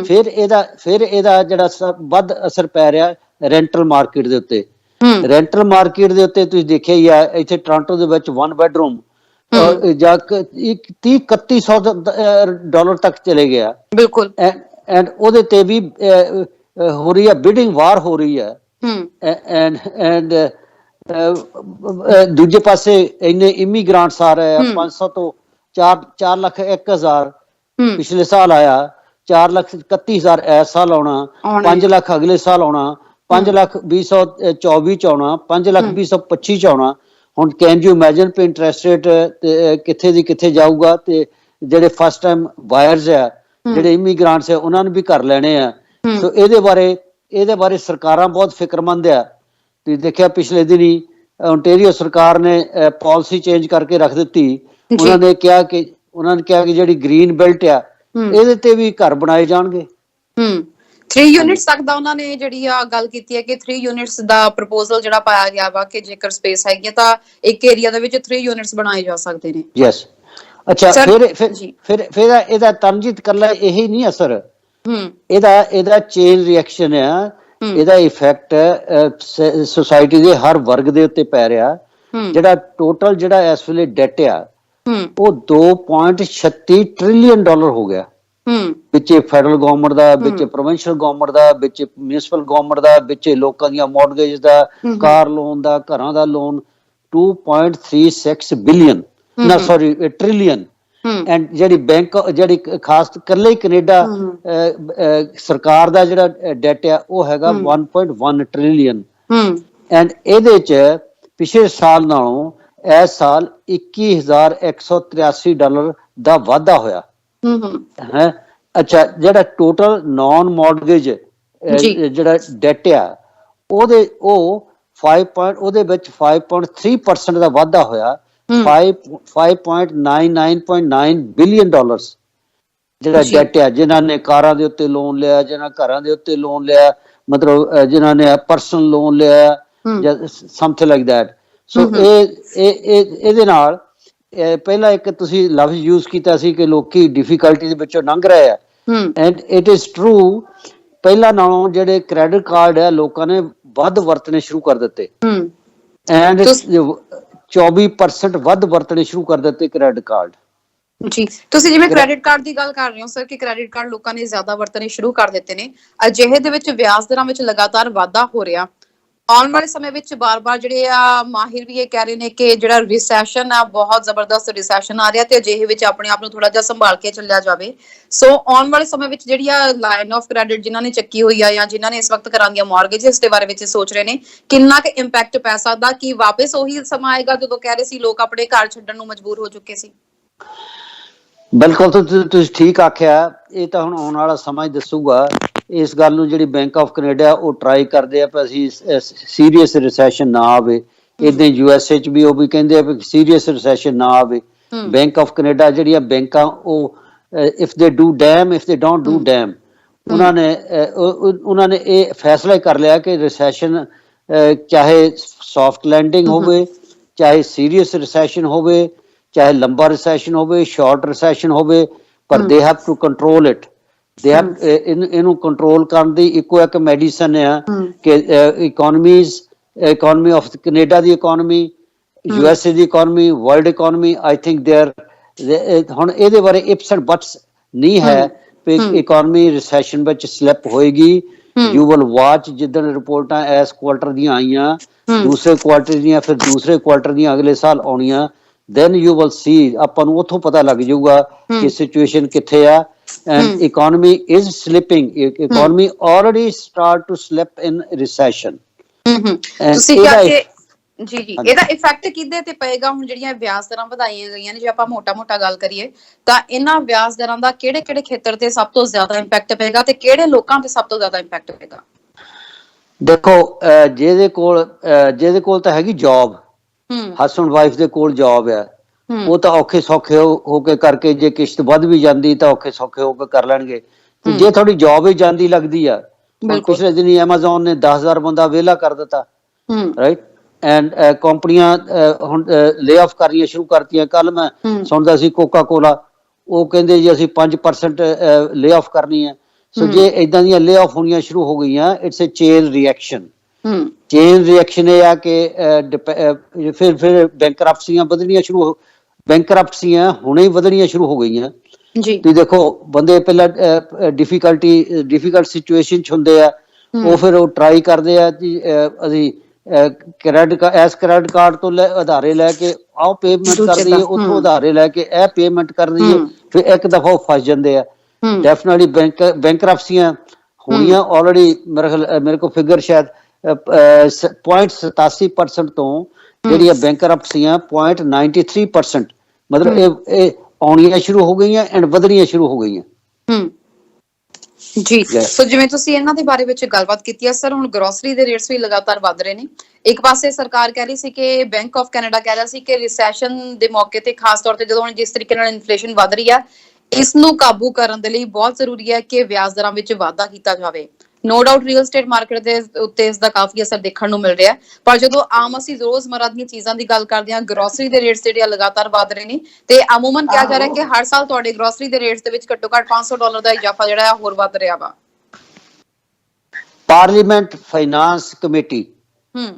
ਫਿਰ ਇਹਦਾ ਜਿਹੜਾ ਵੱਧ ਅਸਰ ਪੈ ਰਿਹਾ ਰੈਂਟਲ ਮਾਰਕੀਟ ਦੇ ਉੱਤੇ। ਰੈਂਟਲ ਮਾਰਕੀਟ ਦੇ ਉੱਤੇ ਤੁਸੀਂ ਦੇਖਿਆ ਹੀ ਆ, ਇੱਥੇ ਟੋਰਾਂਟੋ ਦੇ ਵਿੱਚ 1 ਬੈਡਰੂਮ ਜਾਂ $30,000 ਤੱਕ ਚਲੇ ਗਿਆ। ਬਿਲਕੁਲ। ਐਂਡ ਉਹਦੇ ਤੇ ਵੀ ਹੋ ਰਹੀ ਹੈ ਬਿਡਿੰਗ ਵਾਰ ਹੋ ਰਹੀ ਹੈ। ਐਂਡ ਦੂਜੇ ਪਾਸੇ ਇੰਨੇ ਇਮੀਗ੍ਰਾਂਟਸ ਆ ਰਹੇ ਆ, 500 ਤੋਂ 4 ਲੱਖ 1,000 ਪਿਛਲੇ ਸਾਲ ਆਇਆ, 4,31,000 ਇਸ ਸਾਲ ਆਉਣਾ, 5 ਲੱਖ ਅਗਲੇ ਸਾਲ ਆਉਣਾ, 5 ਲੱਖ 2024 ਚ ਆਉਣਾ, 5 ਲੱਖ 2025 ਚ ਆਉਣਾ। ਹੁਣ ਕੈਨ ਯੂ ਇਮੇਜਿਨ ਵੀ ਇੰਟਰਸਟ ਰੇਟ ਕਿੱਥੇ ਦੀ ਕਿੱਥੇ ਜਾਊਗਾ। ਤੇ ਜਿਹੜੇ ਫਸਟ ਟਾਈਮ ਬਾਇਰਸ ਆ, ਜਿਹੜੇ ਇਮੀਗ੍ਰਾਂਟਸ ਆ, ਉਹਨਾਂ ਨੇ ਵੀ ਘਰ ਲੈਣੇ ਆ। ਸੋ ਇਹਦੇ ਬਾਰੇ ਸਰਕਾਰਾਂ ਬਹੁਤ ਫਿਕਰਮੰਦ ਆ। ਤੁਸੀਂ ਦੇਖਿਆ ਪਿਛਲੇ ਦਿਨੀ ਓਨਟਾਰੀਓ ਸਰਕਾਰ ਨੇ ਪਾਲਿਸੀ ਚੇਂਜ ਕਰਕੇ ਰੱਖ ਦਿੱਤੀ। ਉਹਨਾਂ ਨੇ ਕਿਹਾ ਕਿ ਜਿਹੜੀ ਗ੍ਰੀਨ ਬੈਲਟ ਆ ਇਹਦੇ ਤੇ ਵੀ ਘਰ ਬਣਾਏ ਜਾਣਗੇ। 3 ਯੂਨਿਟਸ ਤੱਕ ਦਾ ਉਹਨਾਂ ਨੇ ਜਿਹੜੀ ਆ ਗੱਲ ਕੀਤੀ ਹੈ ਕਿ 3 ਯੂਨਿਟਸ ਦਾ ਪ੍ਰਪੋਜ਼ਲ ਜਿਹੜਾ ਪਾਇਆ ਗਿਆ ਵਾ ਕਿ ਜੇਕਰ ਸਪੇਸ ਹੈਗੀ ਤਾਂ ਇੱਕ ਏਰੀਆ ਦੇ ਵਿੱਚ 3 ਯੂਨਿਟਸ ਬਣਾਏ ਜਾ ਸਕਦੇ ਨੇ। ਯੈਸ। ਅੱਛਾ, ਫਿਰ ਇਹਦਾ ਤਰਜੀਤ ਕੱਲਾ ਇਹੀ ਨਹੀਂ ਅਸਰ, ਇਹਦਾ ਚੇਨ ਰਿਐਕਸ਼ਨ ਆ, ਇਹਦਾ ਇਫੈਕਟ ਸੋਸਾਇਟੀ ਦੇ ਹਰ ਵਰਗ ਦੇ ਉੱਤੇ ਪੈ ਰਿਹਾ। ਜਿਹੜਾ ਟੋਟਲ ਜਿਹੜਾ ਇਸ ਵੇਲੇ ਡੈਟ ਆ ਉਹ $2.36 ਟ੍ਰਿਲੀਅਨ ਹੋ ਗਿਆ। ਵਿੱਚ ਫੈਡਰਲ ਗਵਰਨਮੈਂਟ ਦਾ, ਵਿੱਚ ਪ੍ਰੋਵਿੰਸ਼ੀਅਲ ਗਵਰਨਮੈਂਟ ਦਾ, ਵਿੱਚ ਮਿਊਨਿਸਪਲ ਗਵਰਨਮੈਂਟ ਦਾ, ਵਿੱਚ ਲੋਕਾਂ ਦੀਆਂ ਮੌਰਗੇਜ ਦਾ, ਕਾਰ ਲੋਨ ਦਾ, ਘਰਾਂ ਦਾ ਲੋਨ। 2.36 billion trillion. ਐਂਡ ਜਿਹੜੀ ਖਾਸ ਇਕੱਲੇ ਕੈਨੇਡਾ ਸਰਕਾਰ ਦਾ ਜਿਹੜਾ ਡੈਟ ਆ ਉਹ ਹੈਗਾ 1.1 ਟ੍ਰਿਲੀਅਨ। ਐਂਡ ਇਹਦੇ ਚ ਪਿਛਲੇ ਸਾਲ ਨਾਲੋਂ ਇਸ ਸਾਲ $21,183 ਦਾ ਵਾਧਾ ਹੋਇਆ ਹੈ। ਅੱਛਾ, ਜਿਹੜਾ ਟੋਟਲ ਨਾਨ ਮੌਰਗੇਜ ਜਿਹੜਾ ਡੈਟ ਆ ਉਹਦੇ ਵਿੱਚ 5.3% ਦਾ ਵਾਧਾ ਹੋਇਆ। $5.99.9 ਬਿਲੀਅਨ ਜਿਹੜਾ ਡੈਟ ਆ, ਜਿਨ੍ਹਾਂ ਨੇ ਕਾਰਾਂ ਦੇ ਉੱਤੇ ਲੋਨ ਲਿਆ, ਜਿਨ੍ਹਾਂ ਘਰਾਂ ਦੇ ਉੱਤੇ ਲੋਨ ਲਿਆ, ਮਤਲਬ ਜਿਨ੍ਹਾਂ ਨੇ ਪਰਸਨਲ ਲੋਨ ਲਿਆ ਜਾਂ ਸਮਥਿੰਗ ਲਾਈਕ ਦੈਟ। ਸੋ ਇਹਦੇ ਨਾਲ ਪਹਿਲਾਂ ਇੱਕ ਤੁਸੀਂ ਲਫ਼ਜ਼ ਯੂਜ਼ ਕੀਤਾ ਸੀ ਕਿ ਲੋਕੀ ਡਿਫਿਕਲਟੀ ਦੇ ਵਿੱਚੋਂ ਲੰਘ ਰਹੇ ਆ। ਐਂਡ ਇਟ ਇਜ਼ ਟਰੂ, ਪਹਿਲਾਂ ਨਾਲੋਂ ਜਿਹੜੇ ਕ੍ਰੈਡਿਟ ਕਾਰਡ ਆ ਲੋਕਾਂ ਨੇ ਵੱਧ ਵਰਤਣੇ ਸ਼ੁਰੂ ਕਰ ਦਿੱਤੇ। ਐਂਡ 24% ਵੱਧ ਵਰਤਣੇ ਸ਼ੁਰੂ ਕਰ ਦਿੱਤੇ ਕ੍ਰੈਡਿਟ ਕਾਰਡ। ਜੀ, ਤੁਸੀਂ ਜਿਵੇਂ ਕ੍ਰੈਡਿਟ ਕਾਰਡ ਦੀ ਗੱਲ ਕਰ ਰਹੇ ਹੋ ਸਰ ਕਿ ਕ੍ਰੈਡਿਟ ਕਾਰਡ ਲੋਕਾਂ ਨੇ ਜ਼ਿਆਦਾ ਵਰਤਣੇ ਸ਼ੁਰੂ ਕਰ ਦਿੱਤੇ ਨੇ, ਅਜਿਹੇ ਦੇ ਵਿੱਚ ਵਿਆਜ ਦਰਾਂ ਵਿੱਚ ਲਗਾਤਾਰ ਵਾਧਾ ਹੋ ਰਿਹਾ। ਆਉਣ ਵਾਲੇ ਸਮੇਂ ਵਿੱਚ ਬਾਰ-ਬਾਰ ਜਿਹੜੇ ਆ ਮਾਹਿਰ ਵੀ ਇਹ ਕਹਿ ਰਹੇ ਨੇ ਕਿ ਜਿਹੜਾ ਰਿਸੈਸ਼ਨ ਆ, ਬਹੁਤ ਜ਼ਬਰਦਸਤ ਰਿਸੈਸ਼ਨ ਆ ਰਿਹਾ ਤੇ ਅਜਿਹੇ ਵਿੱਚ ਆਪਣੇ ਆਪ ਨੂੰ ਥੋੜਾ ਜਿਹਾ ਸੰਭਾਲ ਕੇ ਚੱਲਿਆ ਜਾਵੇ। ਸੋ ਆਉਣ ਵਾਲੇ ਸਮੇਂ ਵਿੱਚ ਜਿਹੜੀ ਆ ਲਾਈਨ ਆਫ ਕ੍ਰੈਡਿਟ ਜਿਨ੍ਹਾਂ ਨੇ ਚੱਕੀ ਹੋਈ ਆ ਜਾਂ ਜਿਨ੍ਹਾਂ ਨੇ ਇਸ ਵਕਤ ਘਰਾਂ ਦੀਆਂ ਮਾਰਗੇਜਸ ਦੇ ਬਾਰੇ ਵਿੱਚ ਸੋਚ ਰਹੇ ਨੇ, ਕਿੰਨਾ ਕੁ ਇੰਪੈਕਟ ਪੈ ਸਕਦਾ? ਕਿ ਵਾਪਸ ਉਹੀ ਸਮਾਂ ਆਏਗਾ ਜਦੋਂ ਕਹਿ ਰਹੇ ਸੀ ਲੋਕ ਆਪਣੇ ਘਰ ਛੱਡਣ ਨੂੰ ਮਜਬੂਰ ਹੋ ਚੁੱਕੇ ਸੀ? ਬਿਲਕੁਲ, ਤੁਸੀਂ ਠੀਕ ਆਖਿਆ। ਇਹ ਤਾਂ ਹੁਣ ਆਉਣ ਵਾਲਾ ਸਮਾਂ ਹੀ ਦੱਸੂਗਾ। ਇਸ ਗੱਲ ਨੂੰ ਜਿਹੜੀ ਬੈਂਕ ਆਫ ਕੈਨੇਡਾ ਉਹ ਟਰਾਈ ਕਰਦੇ ਆ ਵੀ ਅਸੀਂ ਸੀਰੀਅਸ ਰਿਸੈਸ਼ਨ ਨਾ ਆਵੇ। ਏਦਾਂ USA ਚ ਵੀ ਉਹ ਵੀ ਕਹਿੰਦੇ ਆ ਵੀ ਸੀਰੀਅਸ ਰਿਸੈਸ਼ਨ ਨਾ ਆਵੇ। ਬੈਂਕ ਆਫ ਕੈਨੇਡਾ ਜਿਹੜੀਆਂ ਬੈਂਕਾਂ ਉਹ if they don't do dam, ਉਹਨਾਂ ਨੇ ਇਹ ਫੈਸਲਾ ਕਰ ਲਿਆ ਕਿ ਰਿਸੈਸ਼ਨ ਚਾਹੇ ਸੌਫਟ ਲੈਂਡਿੰਗ ਹੋਵੇ, ਚਾਹੇ ਸੀਰੀਅਸ ਰਿਸੈਸ਼ਨ ਹੋਵੇ, ਚਾਹੇ ਲੰਬਾ ਰਿਸੈਸ਼ਨ ਹੋਵੇ, ਸ਼ਾਰਟ ਰਿਸੈਸ਼ਨ ਹੋਵੇ, ਪਰ they have to control it. ਇਹਨੂੰ ਕੰਟਰੋਲ ਕਰਨ ਦੀ ਇੱਕੋ ਇੱਕ ਮੈਡੀਸਨ ਆ ਕਿ ਇਕੋਨਮੀ ਆਫ ਕੈਨੇਡਾ ਦੀ ਇਕੋਨਮੀ, USA ਦੀ economy, world economy, I think ਹੁਣ ਇਹਦੇ ਬਾਰੇ ਇਫਸ ਐਂਡ ਬਟਸ ਨਹੀਂ ਹੈ ਇਕਨੋਮੀ ਰਿਸੈਸ਼ਨ ਵਿੱਚ ਸਲਿਪ ਹੋਏਗੀ। ਯੂ ਵਿਲ ਵਾਚ ਜਿੱਦਣ ਰਿਪੋਰਟਾਂ ਇਸ ਕੁਆਰਟਰ ਦੀਆਂ ਆਈਆਂ, ਦੂਸਰੇ ਕੁਆਰਟਰ ਦੀਆਂ, ਫਿਰ ਦੂਸਰੇ ਕੁਆਰਟਰ ਦੀਆਂ ਅਗਲੇ ਸਾਲ ਆਉਣੀਆਂ, then you will see, ਆਪਾਂ ਨੂੰ ਉੱਥੋਂ ਪਤਾ ਲੱਗ ਜਾਊਗਾ ਕਿ ਸਿਚੁਏਸ਼ਨ ਕਿੱਥੇ ਆ। and economy is slipping, economy already start to slip in recession। ਤੁਸੀਂ ਕਿਹਾ ਕਿ ਜੀ ਇਹਦਾ ਇਫੈਕਟ ਕਿਹਦੇ ਤੇ ਪਏਗਾ? ਹੁਣ ਜਿਹੜੀਆਂ ਵਿਆਜ ਦਰਾਂ ਵਧਾਈਆਂ ਗਈਆਂ ਨੇ, ਜੇ ਆਪਾਂ ਮੋਟਾ ਗੱਲ ਕਰੀਏ ਤਾਂ ਇਹਨਾਂ ਵਿਆਜ ਦਰਾਂ ਦਾ ਕਿਹੜੇ ਖੇਤਰ ਤੇ ਸਭ ਤੋਂ ਜ਼ਿਆਦਾ ਇੰਪੈਕਟ ਪਏਗਾ ਤੇ ਕਿਹੜੇ ਲੋਕਾਂ ਤੇ ਸਭ ਤੋਂ ਜ਼ਿਆਦਾ ਇੰਪੈਕਟ ਪਏਗਾ? ਦੇਖੋ, ਜਿਹਦੇ ਕੋਲ ਤਾਂ ਹੈਗੀ ਜੌਬ, ਹਸਬੈਂਡ ਵਾਈਫ ਦੇ ਕੋਲ ਜੌਬ ਆ, ਉਹ ਤਾਂ ਔਖੇ ਸੌਖੇ ਹੋ ਕੇ ਕਰਕੇ, ਜੇ ਕਿਸ਼ਤ ਵੱਧ ਵੀ ਜਾਂਦੀ ਤਾਂ ਔਖੇ ਸੌਖੇ ਹੋ ਕੇ ਕਰ ਲੈਣਗੇ। ਤੇ ਜੇ ਤੁਹਾਡੀ ਜੌਬ ਹੀ ਜਾਂਦੀ ਲੱਗਦੀ ਆ, ਪਿਛਲੇ ਦਿਨੀ ਐਮਾਜ਼ੋਨ ਨੇ 10,000 ਬੰਦਾ ਵਿਹਲਾ ਕਰ ਦਿੱਤਾ, ਰਾਈਟ। ਐਂਡ ਕੰਪਨੀਆਂ ਹੁਣ ਲੇ ਆਫ ਕਰਨੀਆਂ ਸ਼ੁਰੂ ਕਰਤੀਆਂ। ਕੱਲ ਮੈਂ ਸੁਣਦਾ ਸੀ ਕੋਕਾ ਕੋਲਾ, ਉਹ ਕਹਿੰਦੇ ਜੀ ਅਸੀਂ 5% ਲੇ ਆਫ ਕਰਨੀ ਹੈ। ਸੋ ਜੇ ਇਦਾਂ ਦੀਆਂ ਲੇ ਆਫ ਹੋਣੀਆਂ ਸ਼ੁਰੂ ਹੋ ਗਈਆਂ, it's A chain reaction. Chain reaction ਇਹ ਆ ਕਿ ਫਿਰ ਬੈਂਕਰਪਸੀਆਂ ਵਧਣੀਆਂ ਸ਼ੁਰੂ, ਬੈਂਕਰਪਸੀਆਂ ਹੁਣੇ ਹੀ ਵਧਣੀਆਂ ਸ਼ੁਰੂ ਹੋ ਗਈਆਂ ਜੀ। ਤੁਸੀਂ ਦੇਖੋ, ਬੰਦੇ ਪਹਿਲਾਂ ਡਿਫਿਕਲਟ ਸਿਚੁਏਸ਼ਨ ਚ ਹੁੰਦੇ ਆ, ਉਹ ਫਿਰ ਉਹ ਟਰਾਈ ਕਰਦੇ ਆ ਕਿ ਅਸੀਂ ਕ੍ਰੈਡਿਟ ਕਾਰਡ ਤੋਂ ਉਧਾਰੇ ਲੈ ਕੇ ਆਓ ਪੇਮੈਂਟ ਕਰ ਦਈਏ, ਉੱਥੋਂ ਉਧਾਰੇ ਲੈ ਕੇ ਇਹ ਪੇਮੈਂਟ ਕਰ ਦਈਏ, ਫਿਰ ਇੱਕ ਦਫਾ ਉਹ ਫਸ ਜਾਂਦੇ ਆ। ਡੈਫੀਨਿਟਲੀ ਬੈਂਕਰਪਸੀਆਂ ਹੋਣੀਆਂ ਆਲਰੇਡੀ, ਮੇਰੇ ਕੋਲ ਫਿਗਰ ਸ਼ਾਇਦ 0.87% ਤੋਂ ਜਿਹੜੀਆਂ ਬੈਂਕਰਪਸੀਆਂ 0.93%, ਮਤਲਬ ਇਹ ਆਉਣੀਆਂ ਸ਼ੁਰੂ ਹੋ ਗਈਆਂ ਐਂਡ ਵਧਣੀਆਂ ਸ਼ੁਰੂ ਹੋ ਗਈਆਂ। ਜੀ, ਸੋ ਜਿਵੇਂ ਤੁਸੀਂ ਇਹਨਾਂ ਦੇ ਬਾਰੇ ਵਿੱਚ ਗੱਲਬਾਤ ਕੀਤੀ ਹੈ ਸਰ, ਹੁਣ ਗਰੋਸਰੀ ਦੇ ਰੇਟਸ ਵੀ ਲਗਾਤਾਰ ਵੱਧ ਰਹੇ ਨੇ। ਇੱਕ ਪਾਸੇ ਸਰਕਾਰ ਕਹਿ ਰਹੀ ਸੀ ਕਿ ਬੈਂਕ ਆਫ ਕੈਨੇਡਾ ਕਹਿ ਰਿਹਾ ਸੀ ਕਿ ਰਿਸੈਸ਼ਨ ਦੇ ਮੌਕੇ ਤੇ, ਖਾਸ ਤੌਰ ਤੇ ਜਦੋਂ ਹੁਣ ਜਿਸ ਤਰੀਕੇ ਨਾਲ ਇਨਫਲੇਸ਼ਨ ਵੱਧ ਰਹੀ ਹੈ, ਇਸ ਨੂੰ ਕਾਬੂ ਕਰਨ ਦੇ ਲਈ ਬਹੁਤ ਜ਼ਰੂਰੀ ਹੈ ਕਿ ਵਿਆਜ ਦਰਾਂ ਵਿੱਚ ਵਾਧਾ ਕੀਤਾ ਜਾਵੇ। No doubt real estate market ਦੇ ਉੱਤੇ ਇਸ ਦਾ ਕਾਫੀ ਅਸਰ ਦੇਖਣ ਨੂੰ ਮਿਲ ਰਿਹਾ ਹੈ, ਪਰ ਜਦੋਂ ਆਮ ਅਸੀਂ ਰੋਜ਼ਮਰਾ ਦੀਆਂ ਚੀਜ਼ਾਂ ਦੀ ਗੱਲ ਕਰਦੇ ਹਾਂ, ਗਰੋਸਰੀ ਦੇ ਰੇਟਸ ਜਿਹੜੇ ਲਗਾਤਾਰ ਵਧ ਰਹੇ ਨੇ, ਤੇ ਅਮੂਮਨ ਕਿਹਾ ਜਾ ਰਿਹਾ ਕਿ ਹਰ ਸਾਲ ਤੁਹਾਡੇ ਗਰੋਸਰੀ ਦੇ ਰੇਟਸ ਦੇ ਵਿੱਚ ਘੱਟੋ ਘੱਟ $500 ਦਾ ਇਜ਼ਾਫਾ ਜਿਹੜਾ ਹੈ ਹੋਰ ਵੱਧ ਰਿਹਾ ਵਾ। ਪਾਰਲੀਮੈਂਟ ਫਾਈਨਾਂਸ ਕਮੇਟੀ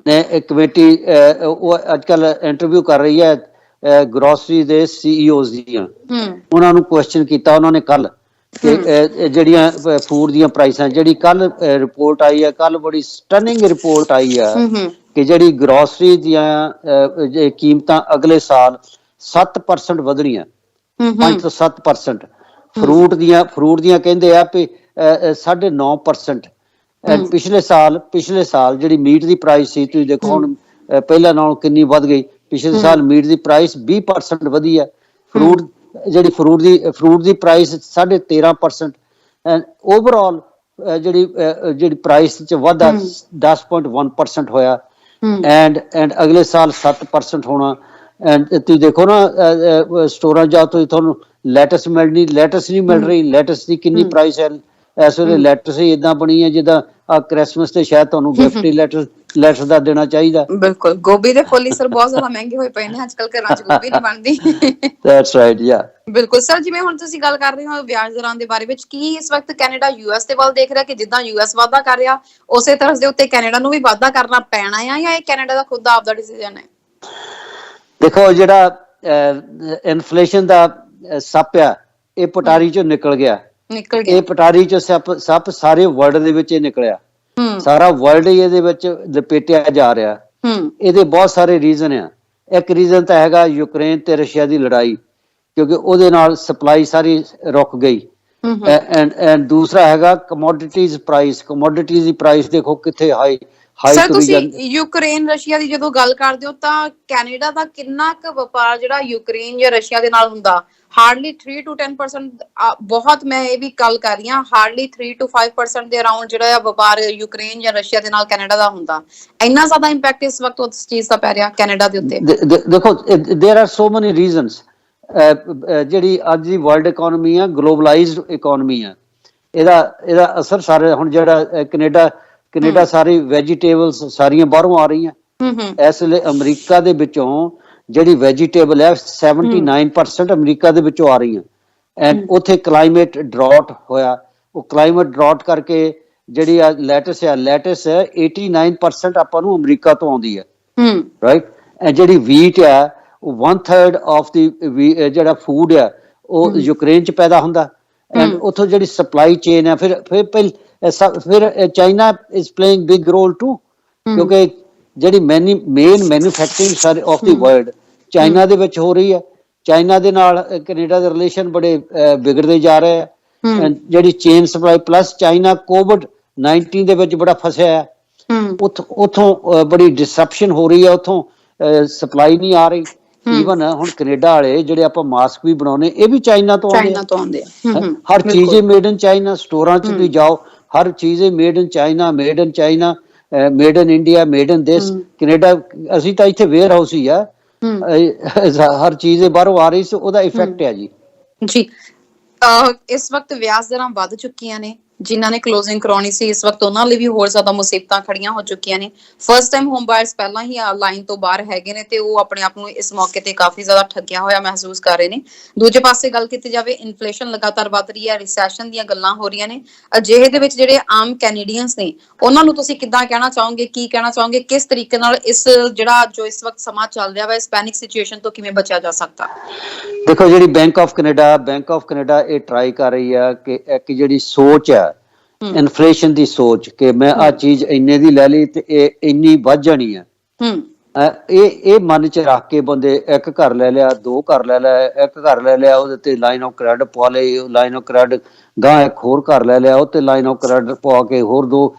ਨੇ ਇੱਕ ਕਮੇਟੀ ਉਹ ਅੱਜ ਕੱਲ ਇੰਟਰਵਿਊ ਕਰ ਰਹੀ ਹੈ ਗਰੋਸਰੀ ਦੇ ਸੀਈਓਜ਼ ਦੀਆਂ। ਉਹਨਾਂ ਨੂੰ ਕੁਐਸਚਨ ਕੀਤਾ ਉਹਨਾਂ ਨੇ ਕੱਲ ਕਿ ਜਿਹੜੀਆਂ ਫੂਡ ਦੀਆਂ ਪ੍ਰਾਈਸਾਂ, ਜਿਹੜੀ ਕੱਲ ਰਿਪੋਰਟ ਆਈ ਹੈ, ਕੱਲ ਬੜੀ ਸਟਨਿੰਗ ਰਿਪੋਰਟ ਆਈ ਹੈ ਕਿ ਜਿਹੜੀ ਗਰੋਸਰੀ ਦੀਆਂ ਕੀਮਤਾਂ ਅਗਲੇ ਸਾਲ 7% ਵਧਣੀਆਂ, 5 ਤੋਂ 7%। ਫਰੂਟ ਦੀਆਂ ਕਹਿੰਦੇ ਆ ਵੀ 9.5%। ਪਿਛਲੇ ਸਾਲ ਜਿਹੜੀ ਮੀਟ ਦੀ ਪ੍ਰਾਈਸ ਸੀ, ਤੁਸੀਂ ਦੇਖੋ ਹੁਣ ਪਹਿਲਾਂ ਨਾਲੋਂ ਕਿੰਨੀ ਵੱਧ ਗਈ। ਪਿਛਲੇ ਸਾਲ ਮੀਟ ਦੀ ਪ੍ਰਾਈਸ 20% ਵਧੀ ਹੈ। Fruit the price 13.5%। And overall ਜਿਹੜੀ ਪ੍ਰਾਈਸ ਚ ਵਾਧਾ 10.1% ਹੋਇਆ। ਐਂਡ ਅਗਲੇ ਸਾਲ 7% ਹੋਣਾ। ਐਂਡ ਤੁਸੀਂ ਦੇਖੋ ਨਾ, ਸਟੋਰਾਂ ਜਾ ਤੁਹਾਨੂੰ ਲੈਟਸ ਨਹੀਂ ਮਿਲ ਰਹੀ। ਲੈਟਸ ਦੀ ਕਿੰਨੀ ਪ੍ਰਾਈਸ ਹੈ ਇਸ ਵੇਲੇ? ਲੈਟਸ ਹੀ ਏਦਾਂ ਬਣੀ ਹੈ ਜਿੱਦਾਂ ਕ੍ਰਿਸਮਸ ਤੇ ਸ਼ਾਇਦ ਤੁਹਾਨੂੰ ਗਿਫਟ ਹੀ ਲੈਟਸ ਦਾ ਦੇਣਾ ਚਾਹੀਦਾ। ਬਿਲਕੁਲ, ਗੋਭੀ ਦੇ ਫੁੱਲ ਸਰ ਬਹੁਤ ਜ਼ਿਆਦਾ ਮਹਿੰਗੇ ਹੋਏ ਪਏ ਨੇ ਅੱਜ ਕੱਲ, ਘਰਾਂ ਚ ਗੋਭੀ ਨਹੀਂ ਬਣਦੀ। ਦੈਟਸ ਰਾਈਟ, ਯਾ ਬਿਲਕੁਲ ਸਰ। ਜਿਵੇਂ ਹੁਣ ਤੁਸੀਂ ਗੱਲ ਕਰ ਰਹੇ ਹੋ ਵਿਆਜ ਦਰਾਂ ਦੇ ਬਾਰੇ ਵਿੱਚ, ਕੀ ਇਸ ਵਕਤ ਕੈਨੇਡਾ ਯੂਐਸ ਦੇ ਵੱਲ ਦੇਖ ਰਿਹਾ ਕਿ ਜਿੱਦਾਂ ਯੂਐਸ ਵਾਧਾ ਕਰ ਰਿਹਾ ਉਸੇ ਤਰ੍ਹਾਂ ਦੇ ਉੱਤੇ ਕੈਨੇਡਾ ਨੂੰ ਵੀ ਵਾਧਾ ਕਰਨਾ ਪੈਣਾ ਆ, ਜਾਂ ਇਹ ਕੈਨੇਡਾ ਦਾ ਖੁਦ ਦਾ ਆਪਦਾ ਡਿਸੀਜਨ ਹੈ? ਦੇਖੋ, ਜਿਹੜਾ ਇਨਫਲੇਸ਼ਨ ਦਾ ਸੱਪ ਆ, ਇਹ ਪਟਾਰੀ ਚੋਂ ਨਿਕਲ ਗਿਆ। ਇਹ ਪਟਾਰੀ ਚੋਂ ਸੱਪ ਸਾਰੇ ਵਰਲਡ ਦੇ ਵਿੱਚ ਨਿਕਲਿਆ। ਸਾਰਾ ਵਰਲਡ ਹੀ ਇਹਦੇ ਵਿੱਚ ਲਪੇਟਿਆ ਜਾ ਰਿਹਾ। ਇਹਦੇ ਬਹੁਤ ਸਾਰੇ ਰੀਜ਼ਨ ਆ। ਇੱਕ ਰੀਜ਼ਨ ਤਾਂ ਹੈਗਾ ਯੂਕਰੇਨ ਤੇ ਰਸ਼ੀਆ ਦੀ ਲੜਾਈ, ਕਿਉਂਕਿ ਉਹਦੇ ਨਾਲ ਸਪਲਾਈ ਸਾਰੀ ਰੁਕ ਗਈ। ਐਂਡ ਦੂਸਰਾ ਹੈਗਾ ਕਮੋਡਿਟੀਜ਼ ਦੀ ਪ੍ਰਾਈਸ ਦੇਖੋ ਕਿੱਥੇ ਹਾਈ ਸਰ। ਤੁਸੀਂ ਯੂਕਰੇਨ ਰਸ਼ੀਆ ਦੀ ਜਦੋਂ ਗੱਲ ਕਰਦੇ ਹੋ ਤਾਂ ਕੈਨੇਡਾ ਦਾ ਕਿੰਨਾ ਕੁ ਵਪਾਰ ਜਿਹੜਾ ਯੂਕਰੇਨ ਜਾਂ ਰਸ਼ੀਆ ਦੇ ਨਾਲ ਹੁੰਦਾ? Hardly 3 to 10%। ਬਹੁਤ, ਮੈਂ ਇਹ ਵੀ ਗੱਲ ਕਰ ਰਹੀ ਹਾਂ, ਹਾਰਡਲੀ 3 to 5% ਦੇ ਅਰਾਊਂਡ ਜਿਹੜਾ ਵਪਾਰ ਯੂਕਰੇਨ ਜਾਂ ਰਸ਼ੀਆ ਦੇ ਨਾਲ ਕੈਨੇਡਾ ਦਾ ਹੁੰਦਾ। ਇੰਨਾ ਜ਼ਿਆਦਾ ਇੰਪੈਕਟ ਇਸ ਵਕਤ ਉਸ ਚੀਜ਼ ਦਾ ਪੈ ਰਿਹਾ ਕੈਨੇਡਾ ਦੇ ਉੱਤੇ? ਦੇਖੋ, ਦੇयर ਆਰ ਸੋ ਮੈਨੀ ਰੀਜ਼ਨਸ। ਜਿਹੜੀ ਅੱਜ ਦੀ ਵਰਲਡ ਇਕੋਨਮੀ ਆ, ਗਲੋਬਲਾਈਜ਼ਡ ਇਕੋਨਮੀ ਆ, ਇਹਦਾ ਅਸਰ ਸਾਰੇ ਹੁਣ ਜਿਹੜਾ ਕੈਨੇਡਾ ਸਾਰੀ ਵੈਜੀਟੇਬਲਸ ਸਾਰੀਆਂ ਬਾਹਰੋਂ ਆ ਰਹੀਆਂ। ਇਸ ਵੇਲੇ ਅਮਰੀਕਾ ਦੇ ਵਿੱਚੋਂ ਜਿਹੜੀ ਵੈਜੀਟੇਬਲ ਹੈ 79% ਅਮਰੀਕਾ ਦੇ ਵਿੱਚੋਂ ਆ ਰਹੀਆਂ। ਐਂਡ ਉੱਥੇ ਕਲਾਈਮੇਟ ਡਰਾਟ ਹੋਇਆ। ਉਹ ਕਲਾਈਮੇਟ ਡਰਾਟ ਕਰਕੇ ਜਿਹੜੀ ਆ ਲੈਟਸ 89% ਆਪਾਂ ਨੂੰ ਅਮਰੀਕਾ ਤੋਂ ਆਉਂਦੀ ਹੈ, ਰਾਈਟ। ਜਿਹੜੀ ਵੀਟ ਆ, ਉਹ 1/3 ਆਫ ਦੀ ਜਿਹੜਾ ਫੂਡ ਆ ਉਹ ਯੂਕਰੇਨ ਚ ਪੈਦਾ ਹੁੰਦਾ। ਐਂਡ ਉਥੋਂ ਜਿਹੜੀ ਸਪਲਾਈ ਚੇਨ ਹੈ ਫਿਰ China is playing big role too, ਕਿਉਂਕਿ ਜਿਹੜੀ ਮੇਨ ਮੈਨੂਫੈਕਚਰਿੰਗ ਸਾਰੇ ਆਫ ਦੀ ਵਰਲਡ ਚਾਈਨਾ ਦੇ ਵਿੱਚ ਹੋ ਰਹੀ ਹੈ। ਚਾਈਨਾ ਦੇ ਨਾਲ ਕੈਨੇਡਾ ਦੇ ਰਿਲੇਸ਼ਨ ਬੜੇ ਵਿਗੜਦੇ ਜਾ ਰਹੇ ਆ। ਜਿਹੜੀ chain supply plus China COVID-19 ਦੇ ਵਿੱਚ ਬੜਾ ਫਸਿਆ ਹੈ, ਉਥੋਂ ਬੜੀ ਡਿਸਰਪਸ਼ਨ ਹੋ ਰਹੀ ਹੈ, ਉਥੋਂ ਸਪਲਾਈ ਨਹੀਂ ਆ ਰਹੀ। ਈਵਨ ਹੁਣ ਕੈਨੇਡਾ ਵਾਲੇ ਜਿਹੜੇ ਆਪਾਂ ਮਾਸਕ ਵੀ ਬਣਾਉਨੇ ਇਹ ਵੀ ਚਾਈਨਾ ਤੋਂ ਆਉਂਦੇ ਆ। ਹਰ ਚੀਜ਼ ਮੇਡ ਇਨ ਚਾਈਨਾ, ਸਟੋਰਾਂ 'ਚ ਤੁਸੀਂ ਜਾਓ ਹਰ ਚੀਜ਼ made in China, made in China, made in India, made in this. Canada ਅਸੀਂ ਤਾਂ ਇੱਥੇ ਵੇਅਰ ਹਾਊਸ ਹੀ ਆ, ਹਰ ਚੀਜ਼ ਬਾਹਰੋਂ ਆ ਰਹੀ ਸੀ, ਉਹਦਾ ਇਫੈਕਟ ਹੈ ਜੀ। ਜੀ ਇਸ ਵਕਤ ਵਿਆਜ ਦਰਾਂ ਵੱਧ ਚੁੱਕੀਆਂ ਨੇ, ਜਿਨ੍ਹਾਂ ਨੇ ਕਲੋਜ਼ਿੰਗ ਕਰਾਉਣੀ ਸੀ ਇਸ ਵਕਤ ਉਹਨਾਂ ਲਈ ਵੀ ਹੋਰ ਜ਼ਿਆਦਾ ਮੁਸੀਬਤਾਂ ਖੜੀਆਂ ਹੋ ਚੁੱਕੀਆਂ ਨੇ। ਫਸਟ ਟਾਈਮ ਹੋਮ ਬਾਇਰਸ ਪਹਿਲਾਂ ਹੀ ਲਾਈਨ ਤੋਂ ਬਾਹਰ ਹੈਗੇ ਨੇ ਤੇ ਉਹ ਆਪਣੇ ਆਪ ਨੂੰ ਇਸ ਮੌਕੇ ਤੇ ਕਾਫੀ ਜ਼ਿਆਦਾ ਠੱਗਿਆ ਹੋਇਆ ਮਹਿਸੂਸ ਕਰ ਰਹੇ ਨੇ। ਦੂਜੇ ਪਾਸੇ ਗੱਲ ਕੀਤੀ ਜਾਵੇ, ਇਨਫਲੇਸ਼ਨ ਲਗਾਤਾਰ ਵੱਧ ਰਹੀ ਹੈ, ਰਿਸੈਸ਼ਨ ਦੀਆਂ ਗੱਲਾਂ ਹੋ ਰਹੀਆਂ ਨੇ। ਅਜਿਹੇ ਦੇ ਵਿੱਚ ਜਿਹੜੇ ਆਮ ਕੈਨੇਡੀਅਨਸ ਨੇ ਉਹਨਾਂ ਨੂੰ ਤੁਸੀਂ ਕਿੱਦਾਂ ਕਹਿਣਾ ਚਾਹੋਗੇ, ਕੀ ਕਹਿਣਾ ਚਾਹੋਗੇ, ਕਿਸ ਤਰੀਕੇ ਨਾਲ ਇਸ ਜਿਹੜਾ ਜੋ ਇਸ ਵਕਤ ਸਮਾਂ ਚੱਲ ਰਿਹਾ ਵਾ ਇਸ ਪੈਨਿਕ ਸਿਚੁਏਸ਼ਨ ਤੋਂ ਕਿਵੇਂ ਬਚਿਆ ਜਾ ਸਕਦਾ? ਦੇਖੋ, ਜਿਹੜੀ ਬੈਂਕ ਆਫ ਕੈਨੇਡਾ ਇਹ ਟਰਾਈ ਕਰ ਰਹੀ ਆ ਕਿ ਇੱਕ ਜਿਹੜੀ ਸੋਚ ਆ ਇਨਫਲੇਸ਼ਨ ਦੀ ਸੋਚ ਕਿ ਮੈਂ ਆਹ ਚੀਜ਼ ਇੰਨੇ ਦੀ ਲੈ ਲਈ ਤੇ ਇਹ ਇੰਨੀ ਵੱਧ ਜਾਣੀ ਆ, ਇਹ ਮਨ ਚ ਰੱਖ ਕੇ ਬੰਦੇ ਇੱਕ ਘਰ ਲੈ ਲਿਆ, ਦੋ ਘਰ ਲੈ ਲਿਆ, ਇੱਕ ਘਰ ਲੈ ਲਿਆ ਉਹਦੇ ਤੇ ਲਾਈਨ ਆਫ ਕ੍ਰੈਡਿਟ ਪਵਾ ਲਈ, ਲਾਈਨ ਆਫ ਕ੍ਰੈਡਿਟ ਗਾਂ ਇੱਕ ਹੋਰ ਘਰ ਲੈ ਲਿਆ, ਉਹ ਤੇ ਲਾਈਨ ਆਫ ਕ੍ਰੈਡਿਟ ਪਵਾ ਕੇ ਹੋਰ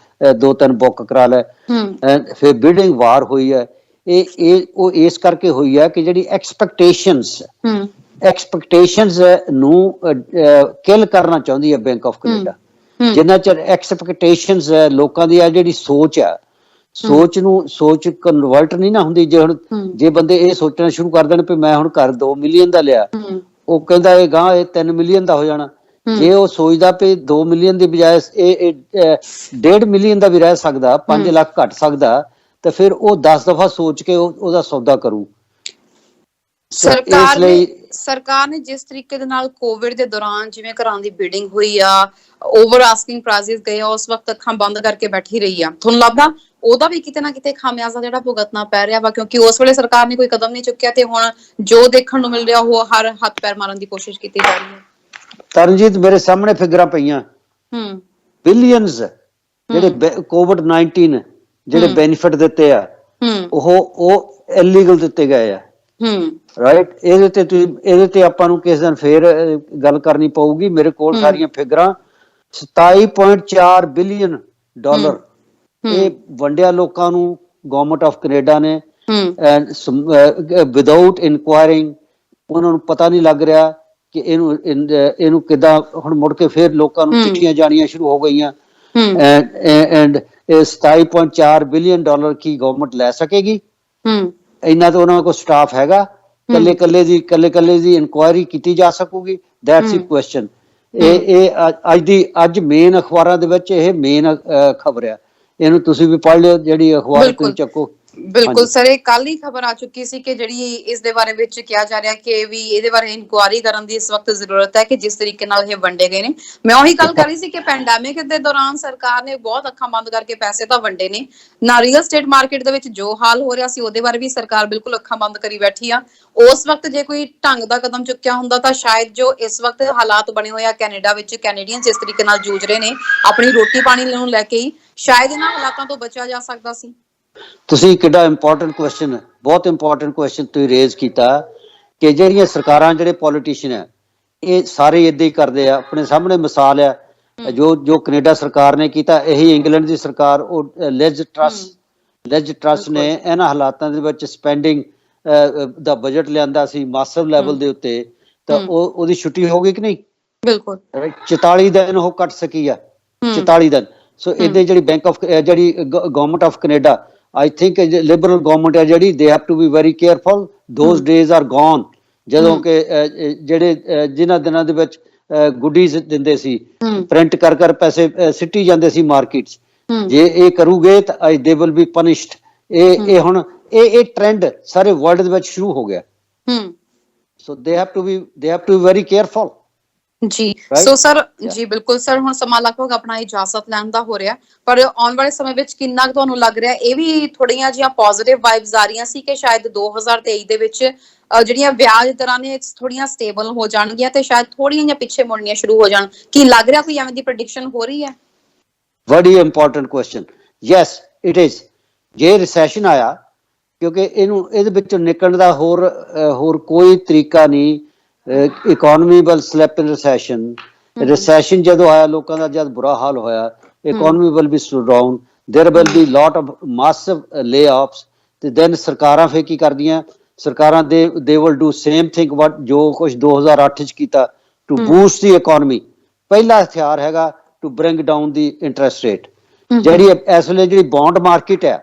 ਦੋ ਤਿੰਨ ਬੁੱਕ ਕਰਾ ਲੈ। ਫਿਰ ਬਿਲਡਿੰਗ ਵਾਰ ਹੋਈ ਹੈ। ਉਹ ਇਸ ਕਰਕੇ ਹੋਈ ਹੈ ਕਿ ਜਿਹੜੀ ਐਕਸਪੈਕਟੇਸ਼ਨਸ ਨੂੰ ਕਿਲ ਕਰਨਾ ਚਾਹੁੰਦੀ ਹੈ ਬੈਂਕ ਆਫ ਕੈਨੇਡਾ। ਜਿੰਨਾ ਚਿਰ ਐਕਸਪੈਕਟੇਸ਼ਨਸ ਲੋਕਾਂ ਦੀ ਆ ਜਿਹੜੀ ਸੋਚ ਆ, ਸੋਚ ਕਨਵਰਟ ਨਹੀਂ ਨਾ ਹੁੰਦੀ। ਜੇ ਬੰਦੇ ਇਹ ਸੋਚਣਾ ਸ਼ੁਰੂ ਕਰ ਦੇਣ ਵੀ ਮੈਂ ਹੁਣ ਘਰ 2 ਮਿਲੀਅਨ ਦਾ ਲਿਆ, ਉਹ ਕਹਿੰਦਾ ਇਹ ਗਾਂ ਇਹ 3 ਮਿਲੀਅਨ ਦਾ ਹੋ ਜਾਣਾ। ਜੇ ਉਹ ਸੋਚਦਾ ਵੀ 2 ਮਿਲੀਅਨ ਦੀ ਬਜਾਏ ਇਹ 1.5 ਮਿਲੀਅਨ ਦਾ ਵੀ ਰਹਿ ਸਕਦਾ, 5 ਲੱਖ ਘਟ ਸਕਦਾ, ਤਾਂ ਫਿਰ ਉਹ 10 ਦਫਾ ਸੋਚ ਕੇ ਉਹਦਾ ਸੌਦਾ ਕਰੂ। ਸਰਕਾਰ ਨੇ ਜਿਸ ਤਰੀਕੇ ਦੇ ਨਾਲ ਕੋਵਿਡ ਦੇ ਦੌਰਾਨ ਜਿਵੇਂ ਘਰਾਂ ਦੀ ਬਿਲਡਿੰਗ ਹੋਈ ਆ, ਓਵਰ ਆਸਕਿੰਗ ਪ੍ਰਾਈਸਿਸ ਗਏ ਆ, ਉਸ ਵਕਤ ਅੱਖਾਂ ਬੰਦ ਕਰਕੇ ਬੈਠੀ ਰਹੀ ਆ। ਤੁਹਾਨੂੰ ਲੱਗਦਾ ਉਹਦਾ ਵੀ ਕਿਤੇ ਨਾ ਕਿਤੇ ਖਾਮਿਆਜ਼ਾ ਜਿਹੜਾ ਭੁਗਤਣਾ ਪੈ ਰਿਹਾ ਵਾ, ਕਿਉਂਕਿ ਉਸ ਵੇਲੇ ਸਰਕਾਰ ਨੇ ਕੋਈ ਕਦਮ ਨਹੀਂ ਚੁੱਕਿਆ ਤੇ ਹੁਣ ਜੋ ਦੇਖਣ ਨੂੰ ਮਿਲ ਰਿਹਾ ਉਹ ਹਰ ਹੱਥ ਪੈਰ ਮਾਰਨ ਦੀ ਕੋਸ਼ਿਸ਼ ਕੀਤੀ ਜਾ ਰਹੀ ਹੈ। ਤਰਨਜੀਤ, ਮੇਰੇ ਸਾਹਮਣੇ ਫਿਗਰਾਂ ਪਈਆਂ, ਬਿਲੀਅਨਸ ਜਿਹੜੇ COVID-19 ਜਿਹੜੇ ਬੈਨੀਫਿਟ ਦਿੱਤੇ ਆ ਉਹ ਇਲੀਗਲ ਦਿੱਤੇ ਗਏ ਆ। ਰਾਈਟ, ਇਹਦੇ ਤੇ ਆਪਾਂ ਨੂੰ ਕਿਸੇ ਦਿਨ ਫੇਰ ਗੱਲ ਕਰਨੀ ਪਊਗੀ। ਮੇਰੇ ਕੋਲ ਸਾਰੀਆਂ ਫਿਗਰਾਂ 27.4 ਬਿਲੀਅਨ ਡਾਲਰ ਇਹ ਵੰਡਿਆ ਲੋਕਾਂ ਨੂੰ ਗਵਰਨਮੈਂਟ ਆਫ ਕੈਨੇਡਾ ਨੇ, ਵਿਦਆਊਟ ਇਨਕੁਆਇਰਿੰਗ। ਉਹਨਾਂ ਨੂੰ ਪਤਾ ਨਹੀਂ ਲੱਗ ਰਿਹਾ ਕਿ ਇਹਨੂੰ ਕਿੱਦਾਂ ਹੁਣ ਮੁੜ ਕੇ ਫੇਰ ਲੋਕਾਂ ਨੂੰ ਚਿੱਠੀਆਂ ਜਾਣੀਆਂ ਸ਼ੁਰੂ ਹੋ ਗਈਆਂ। And 27.4 billion dollar Ki government ਲੈ ਸਕੇਗੀ? ਇੰਨਾ ਤਾਂ ਉਹਨਾਂ ਕੋਲ ਸਟਾਫ ਹੈਗਾ? ਕੱਲੇ ਦੀ ਇਨਕੁਆਇਰੀ ਕੀਤੀ ਜਾ ਸਕੂਗੀ? That's the question. ਅੱਜ ਮੇਨ ਅਖਬਾਰਾਂ ਦੇ ਵਿੱਚ ਇਹ ਮੇਨ ਖਬਰ ਆ, ਇਹਨੂੰ ਤੁਸੀਂ ਵੀ ਪੜ੍ਹ ਲਿਓ, ਜਿਹੜੀ ਅਖਬਾਰ ਤੁਸੀਂ ਚੱਕੋ। ਬਿਲਕੁਲ ਸਰ, ਇਹ ਕੱਲ ਹੀ ਖਬਰ ਆ ਚੁੱਕੀ ਸੀ ਕਿ ਜਿਹੜੀ ਇਸ ਦੇ ਬਾਰੇ ਵਿੱਚ ਕਿਹਾ ਜਾ ਰਿਹਾ ਕਿ ਵੀ ਇਹਦੇ ਬਾਰੇ ਇਨਕੁਆਇਰੀ ਕਰਨ ਦੀ ਇਸ ਵਕਤ ਜ਼ਰੂਰਤ ਹੈ ਕਿ ਜਿਸ ਤਰੀਕੇ ਨਾਲ ਇਹ ਵੰਡੇ ਗਏ ਨੇ। ਮੈਂ ਉਹੀ ਗੱਲ ਕਰ ਰਹੀ ਸੀ ਕਿ ਪੈਂਡੈਮਿਕ ਦੇ ਦੌਰਾਨ ਸਰਕਾਰ ਨੇ ਬਹੁਤ ਅੱਖਾਂ ਬੰਦ ਕਰਕੇ ਪੈਸੇ ਤਾਂ ਵੰਡੇ ਨੇ ਨਾ। ਰੀਅਲ ਸਟੇਟ ਮਾਰਕੀਟ ਦੇ ਵਿੱਚ ਜੋ ਹਾਲ ਹੋ ਰਿਹਾ ਸੀ ਉਹਦੇ ਬਾਰੇ ਵੀ ਸਰਕਾਰ ਬਿਲਕੁਲ ਅੱਖਾਂ ਬੰਦ ਕਰੀ ਬੈਠੀ ਆ। ਉਸ ਵਕਤ ਜੇ ਕੋਈ ਢੰਗ ਦਾ ਕਦਮ ਚੁੱਕਿਆ ਹੁੰਦਾ ਤਾਂ ਸ਼ਾਇਦ ਜੋ ਇਸ ਵਕਤ ਹਾਲਾਤ ਬਣੇ ਹੋਏ ਆ ਕੈਨੇਡਾ ਵਿੱਚ, ਕੈਨੇਡੀਅਨ ਜਿਸ ਤਰੀਕੇ ਨਾਲ ਜੂਝ ਰਹੇ ਨੇ ਆਪਣੀ ਰੋਟੀ ਪਾਣੀ ਨੂੰ ਲੈ ਕੇ ਹੀ, ਸ਼ਾਇਦ ਇਹਨਾਂ ਹਾਲਾਤਾਂ ਤੋਂ ਬਚਿਆ ਜਾ ਸਕਦਾ ਸੀ। ਤੁਸੀਂ ਕਿੱਡਾ ਇੰਪੋਰਟੈਂਟ ਕੁਐਸਚਨ, ਬਹੁਤ ਇੰਪੋਰਟੈਂਟ ਕੁਐਸਚਨ ਤੁਸੀਂ ਰੇਜ਼ ਕੀਤਾ ਕਿ ਜਿਹੜੀਆਂ ਸਰਕਾਰਾਂ, ਜਿਹੜੇ ਪੋਲੀਟੀਸ਼ੀਅਨ ਆ, ਇਹ ਸਾਰੇ ਏਦਾਂ ਹੀ ਕਰਦੇ ਆ। ਆਪਣੇ ਸਾਹਮਣੇ ਮਿਸਾਲ ਆ ਜੋ ਕੈਨੇਡਾ ਸਰਕਾਰ ਨੇ ਕੀਤਾ, ਇਹੀ ਇੰਗਲੈਂਡ ਦੀ ਸਰਕਾਰ, ਉਹ ਲਿਜ਼ ਟਰੱਸ ਨੇ ਇਹਨਾਂ ਹਾਲਾਤਾਂ ਦੇ ਵਿੱਚ ਸਪੈਂਡਿੰਗ ਦਾ ਬਜਟ ਲਿਆਂਦਾ ਸੀ ਮਾਸਿਵ ਲੈਵਲ ਦੇ ਉੱਤੇ, ਤਾਂ ਉਹਦੀ ਛੁੱਟੀ ਹੋ ਗਈ ਕਿ ਨਹੀਂ? ਬਿਲਕੁਲ, 44 ਦਿਨ ਉਹ ਕੱਟ ਸਕੀ ਆ, 44 ਦਿਨ। ਸੋ ਇਹਦੇ ਜਿਹੜੀ government of Canada, I think liberal government ਹੈ ਜਿਹੜੀ, they have to be very careful. Those days are gone ਜਦੋਂ ਕਿ ਜਿਨ੍ਹਾਂ ਦਿਨਾਂ ਦੇ ਵਿੱਚ ਗੁੱਡੀਜ਼ ਦਿੰਦੇ ਸੀ, ਪ੍ਰਿੰਟ ਕਰ ਪੈਸੇ ਸਿੱਟੀ ਜਾਂਦੇ ਸੀ ਮਾਰਕੀਟ 'ਚ। ਜੇ ਇਹ ਕਰੂਗੇ ਤਾਂ they will be punished. ਇਹ ਹੁਣ ਇਹ ਟ੍ਰੈਂਡ ਸਾਰੇ ਵਰਲਡ ਦੇ ਵਿੱਚ ਸ਼ੁਰੂ ਹੋ ਗਿਆ। So they have to be very careful. ਜੀ Right? So sir Yeah. ਜੀ ਬਿਲਕੁਲ ਸਰ, ਹੁਣ ਸਮਾਂ ਲਗਭਗ ਆਪਣਾ ਇਜਾਜ਼ਤ ਲੈਣ ਦਾ ਹੋ ਰਿਹਾ, ਪਰ ਆਉਣ ਵਾਲੇ ਸਮੇਂ ਵਿੱਚ ਕਿੰਨਾ ਕੁ ਤੁਹਾਨੂੰ ਲੱਗ ਰਿਹਾ ਇਹ ਵੀ ਥੋੜੀਆਂ ਜਿਹੀਆਂ ਪੋਜ਼ਿਟਿਵ ਵਾਈਬਸ ਆ ਰਹੀਆਂ ਸੀ ਕਿ ਸ਼ਾਇਦ 2023 ਦੇ ਵਿੱਚ ਜਿਹੜੀਆਂ ਵਿਆਜ ਦਰਾਂ ਨੇ ਥੋੜੀਆਂ ਸਟੇਬਲ ਹੋ ਜਾਣਗੀਆਂ ਤੇ ਸ਼ਾਇਦ ਥੋੜੀਆਂ ਜਿਹੀਆਂ ਪਿੱਛੇ ਮੁੜਨੀਆਂ ਸ਼ੁਰੂ ਹੋ ਜਾਣ? ਕੀ ਲੱਗ ਰਿਹਾ ਕੋਈ ਐਵੇਂ ਦੀ ਪ੍ਰੈਡਿਕਸ਼ਨ ਹੋ ਰਹੀ ਹੈ? Very important question. Yes, it is. ਜੇ ਰਿਸੈਸ਼ਨ ਆਇਆ, ਕਿਉਂਕਿ ਇਹਦੇ ਵਿੱਚੋਂ ਨਿਕਲਣ ਦਾ ਹੋਰ ਕੋਈ ਤਰੀਕਾ ਨਹੀਂ। Economy will slip in recession ਜਦੋਂ ਆਇਆ, ਲੋਕਾਂ ਦਾ ਜਦ ਬੁਰਾ ਹਾਲ ਹੋਇਆ, economy will be slow down, there will be lot of massive layoffs, ਤੇ then ਸਰਕਾਰਾਂ ਫੇਰ ਕੀ ਕਰਦੀਆਂ? ਸਰਕਾਰਾਂ they will do same thing what ਜੋ ਕੁਝ 2008 ਚ ਕੀਤਾ to boost the economy। ਪਹਿਲਾ ਹਥਿਆਰ ਹੈਗਾ to bring down the interest rate। ਜਿਹੜੀ ਇਸ ਵੇਲੇ ਜਿਹੜੀ ਬੌਂਡ ਮਾਰਕੀਟ ਹੈ,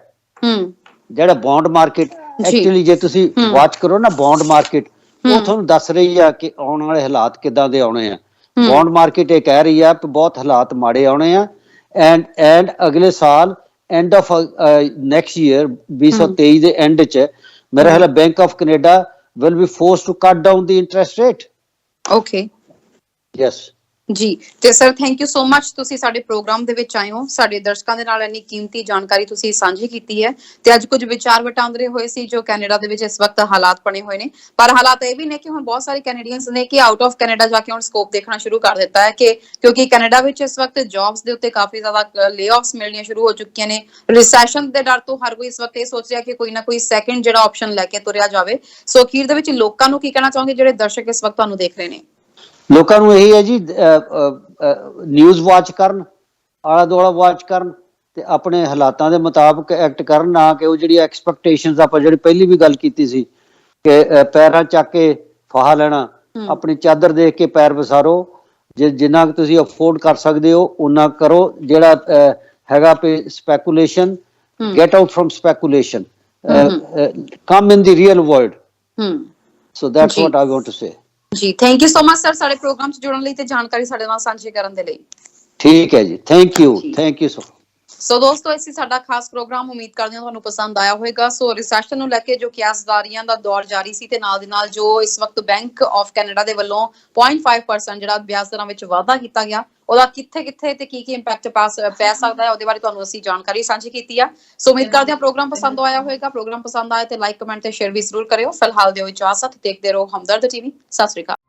ਜਿਹੜਾ ਬੌਂਡ ਮਾਰਕੀਟ ਐਕਚੁਅਲੀ ਜੇ ਤੁਸੀਂ ਵਾਚ ਕਰੋ ਨਾ, ਬੌਂਡ ਮਾਰਕੀਟ ਉਹ ਤੁਹਾਨੂੰ ਦੱਸ ਰਹੀ ਆ ਕਿ ਆਉਣ ਵਾਲੇ ਹਾਲਾਤ ਕਿੱਦਾਂ ਦੇ ਆਉਣੇ ਆ। ਬੌਂਡ ਮਾਰਕੀਟ ਇਹ ਕਹਿ ਰਹੀ ਆ ਕਿ ਬਹੁਤ ਹਾਲਾਤ ਮਾੜੇ ਆਉਣੇ ਆ, ਐਂਡ ਅਗਲੇ ਸਾਲ ਐਂਡ ਆਫ ਨੈਕਸਟ ਈਅਰ 2023 ਦੇ ਐਂਡ ਚ ਮੇਰਾ ਖਿਆਲ Bank of Canada will be forced to cut down the interest rate. Okay yes ਜੀ, ਤੇ sir thank you so much, ਤੁਸੀਂ ਸਾਡੇ ਪ੍ਰੋਗਰਾਮ ਦੇ ਵਿੱਚ ਆਏ ਹੋ, ਸਾਡੇ ਦਰਸ਼ਕਾਂ ਦੇ ਨਾਲ ਇੰਨੀ ਕੀਮਤੀ ਜਾਣਕਾਰੀ ਤੁਸੀਂ ਸਾਂਝੀ ਕੀਤੀ ਹੈ ਤੇ ਅੱਜ ਕੁਝ ਵਿਚਾਰ ਵਟਾਂਦਰੇ ਹੋਏ ਸੀ ਜੋ ਕੈਨੇਡਾ ਦੇ ਵਿੱਚ ਇਸ ਵਕਤ ਹਾਲਾਤ ਬਣੇ ਹੋਏ ਨੇ। ਪਰ ਹਾਲਾਤ ਇਹ ਵੀ ਨੇ ਕਿ ਹੁਣ ਬਹੁਤ ਸਾਰੇ ਕੈਨੇਡੀਅਨਸ ਨੇ ਕਿ ਆਊਟ ਆਫ ਕੈਨੇਡਾ ਜਾ ਕੇ ਹੁਣ ਸਕੋਪ ਦੇਖਣਾ ਸ਼ੁਰੂ ਕਰ ਦਿੱਤਾ ਹੈ ਕਿ ਕਿਉਂਕਿ ਕੈਨੇਡਾ ਵਿੱਚ ਇਸ ਵਕਤ ਜੌਬਸ ਦੇ ਉੱਤੇ ਕਾਫੀ ਜ਼ਿਆਦਾ ਲੇਆਫਸ ਮਿਲਣੀਆਂ ਸ਼ੁਰੂ ਹੋ ਚੁੱਕੀਆਂ ਨੇ। ਰਿਸੈਸ਼ਨ ਦੇ ਡਰ ਤੋਂ ਹਰ ਕੋਈ ਇਸ ਵਕਤ ਇਹ ਸੋਚ ਰਿਹਾ ਕਿ ਕੋਈ ਨਾ ਕੋਈ ਸੈਕੰਡ ਜਿਹੜਾ ਆਪਸ਼ਨ ਲੈ ਕੇ ਤੁਰਿਆ ਜਾਵੇ। ਸੋ ਅਖੀਰ ਦੇ ਵਿੱਚ ਲੋਕਾਂ ਨੂੰ ਕੀ ਕਹਿਣਾ ਚਾਹੋਗੇ ਜਿਹੜੇ ਦਰਸ਼ਕ ਇਸ ਵਕਤ ਤੁਹਾਨੂੰ ਦੇਖ ਰਹੇ ਨੇ? ਲੋਕਾਂ ਨੂੰ ਇਹੀ ਹੈ ਜੀ, ਨਿਊਜ਼ ਵਾਚ ਕਰਨ, ਆਲਾ ਦੁਆਲਾ ਵਾਚ ਕਰਨ ਤੇ ਆਪਣੇ ਹਾਲਾਤਾਂ ਦੇ ਮੁਤਾਬਕ ਐਕਟ ਕਰਨ, ਨਾ ਕਿ ਉਹ ਜਿਹੜੀ ਐਕਸਪੈਕਟੇਸ਼ਨਸ ਆਪਾਂ ਜਿਹੜੀ ਪਹਿਲੀ ਵੀ ਗੱਲ ਕੀਤੀ ਸੀ ਕਿ ਪੈਰਾਂ ਚੱਕ ਕੇ ਫਾਹਾ ਲੈਣਾ, ਆਪਣੀ ਚਾਦਰ ਦੇਖ ਕੇ ਪੈਰ ਵਿਸਾਰੋ। ਜਿੰਨਾ ਕੁ ਤੁਸੀਂ ਅਫੋਰਡ ਕਰ ਸਕਦੇ ਹੋ ਓਨਾ ਕਰੋ। ਜਿਹੜਾ ਹੈਗਾ ਪੇ speculation, get out from speculation, come in the real world. So that's what I want to say. ਜੀ thank you so much sir, ਸਾਡੇ ਪ੍ਰੋਗਰਾਮ 'ਚ ਜੁੜਨ ਲਈ ਤੇ ਜਾਣਕਾਰੀ ਸਾਡੇ ਨਾਲ ਸਾਂਝੀ ਕਰਨ ਦੇ ਲਈ। ਠੀਕ ਹੈ ਜੀ, ਥੈਂਕ ਯੂ ਸੋ ਦੋਸਤੋ, ਇਸੇ ਸਾਡਾ ਖਾਸ ਪ੍ਰੋਗਰਾਮ ਉਮੀਦ ਕਰਦੇ ਹਾਂ ਤੁਹਾਨੂੰ ਪਸੰਦ ਆਇਆ ਹੋਵੇਗਾ। ਸੋ ਰਿਸੈਸ਼ਨ ਨੂੰ ਲੈ ਕੇ ਜੋ ਕਿਆਸਦਾਰੀਆਂ ਦਾ ਦੌਰ ਜਾਰੀ ਸੀ ਤੇ ਨਾਲ ਦੀ ਨਾਲ ਜੋ ਇਸ ਵਕਤ ਬੈਂਕ ਆਫ ਕੈਨੇਡਾ ਦੇ ਵੱਲੋਂ 0.5% ਜਿਹੜਾ ਵਿਆਜ ਦਰਾਂ ਵਿੱਚ ਵਾਧਾ ਕੀਤਾ ਗਿਆ, ਉਹਦਾ ਕਿੱਥੇ ਤੇ ਕੀ ਇੰਪੈਕਟ ਪੈ ਸਕਦਾ ਹੈ, ਉਹਦੇ ਬਾਰੇ ਤੁਹਾਨੂੰ ਅਸੀਂ ਜਾਣਕਾਰੀ ਸਾਂਝੀ ਕੀਤੀ ਆ। ਸੋ ਉਮੀਦ ਕਰਦੇ ਹਾਂ ਪ੍ਰੋਗਰਾਮ ਪਸੰਦ ਆਇਆ ਹੋਵੇਗਾ। ਪ੍ਰੋਗਰਾਮ ਪਸੰਦ ਆਇਆ ਤੇ ਲਾਈਕ, ਕਮੈਂਟ ਤੇ ਸ਼ੇਅਰ ਵੀ ਜ਼ਰੂਰ ਕਰਿਓ। ਫਿਲਹਾਲ ਦਿਓ ਇਜਾਜ਼ਤ, ਦੇਖਦੇ ਰਹੋ ਹਮਦਰਦ ਟੀਵੀ। ਸਤਿ ਸ਼੍ਰੀ ਅਕਾਲ।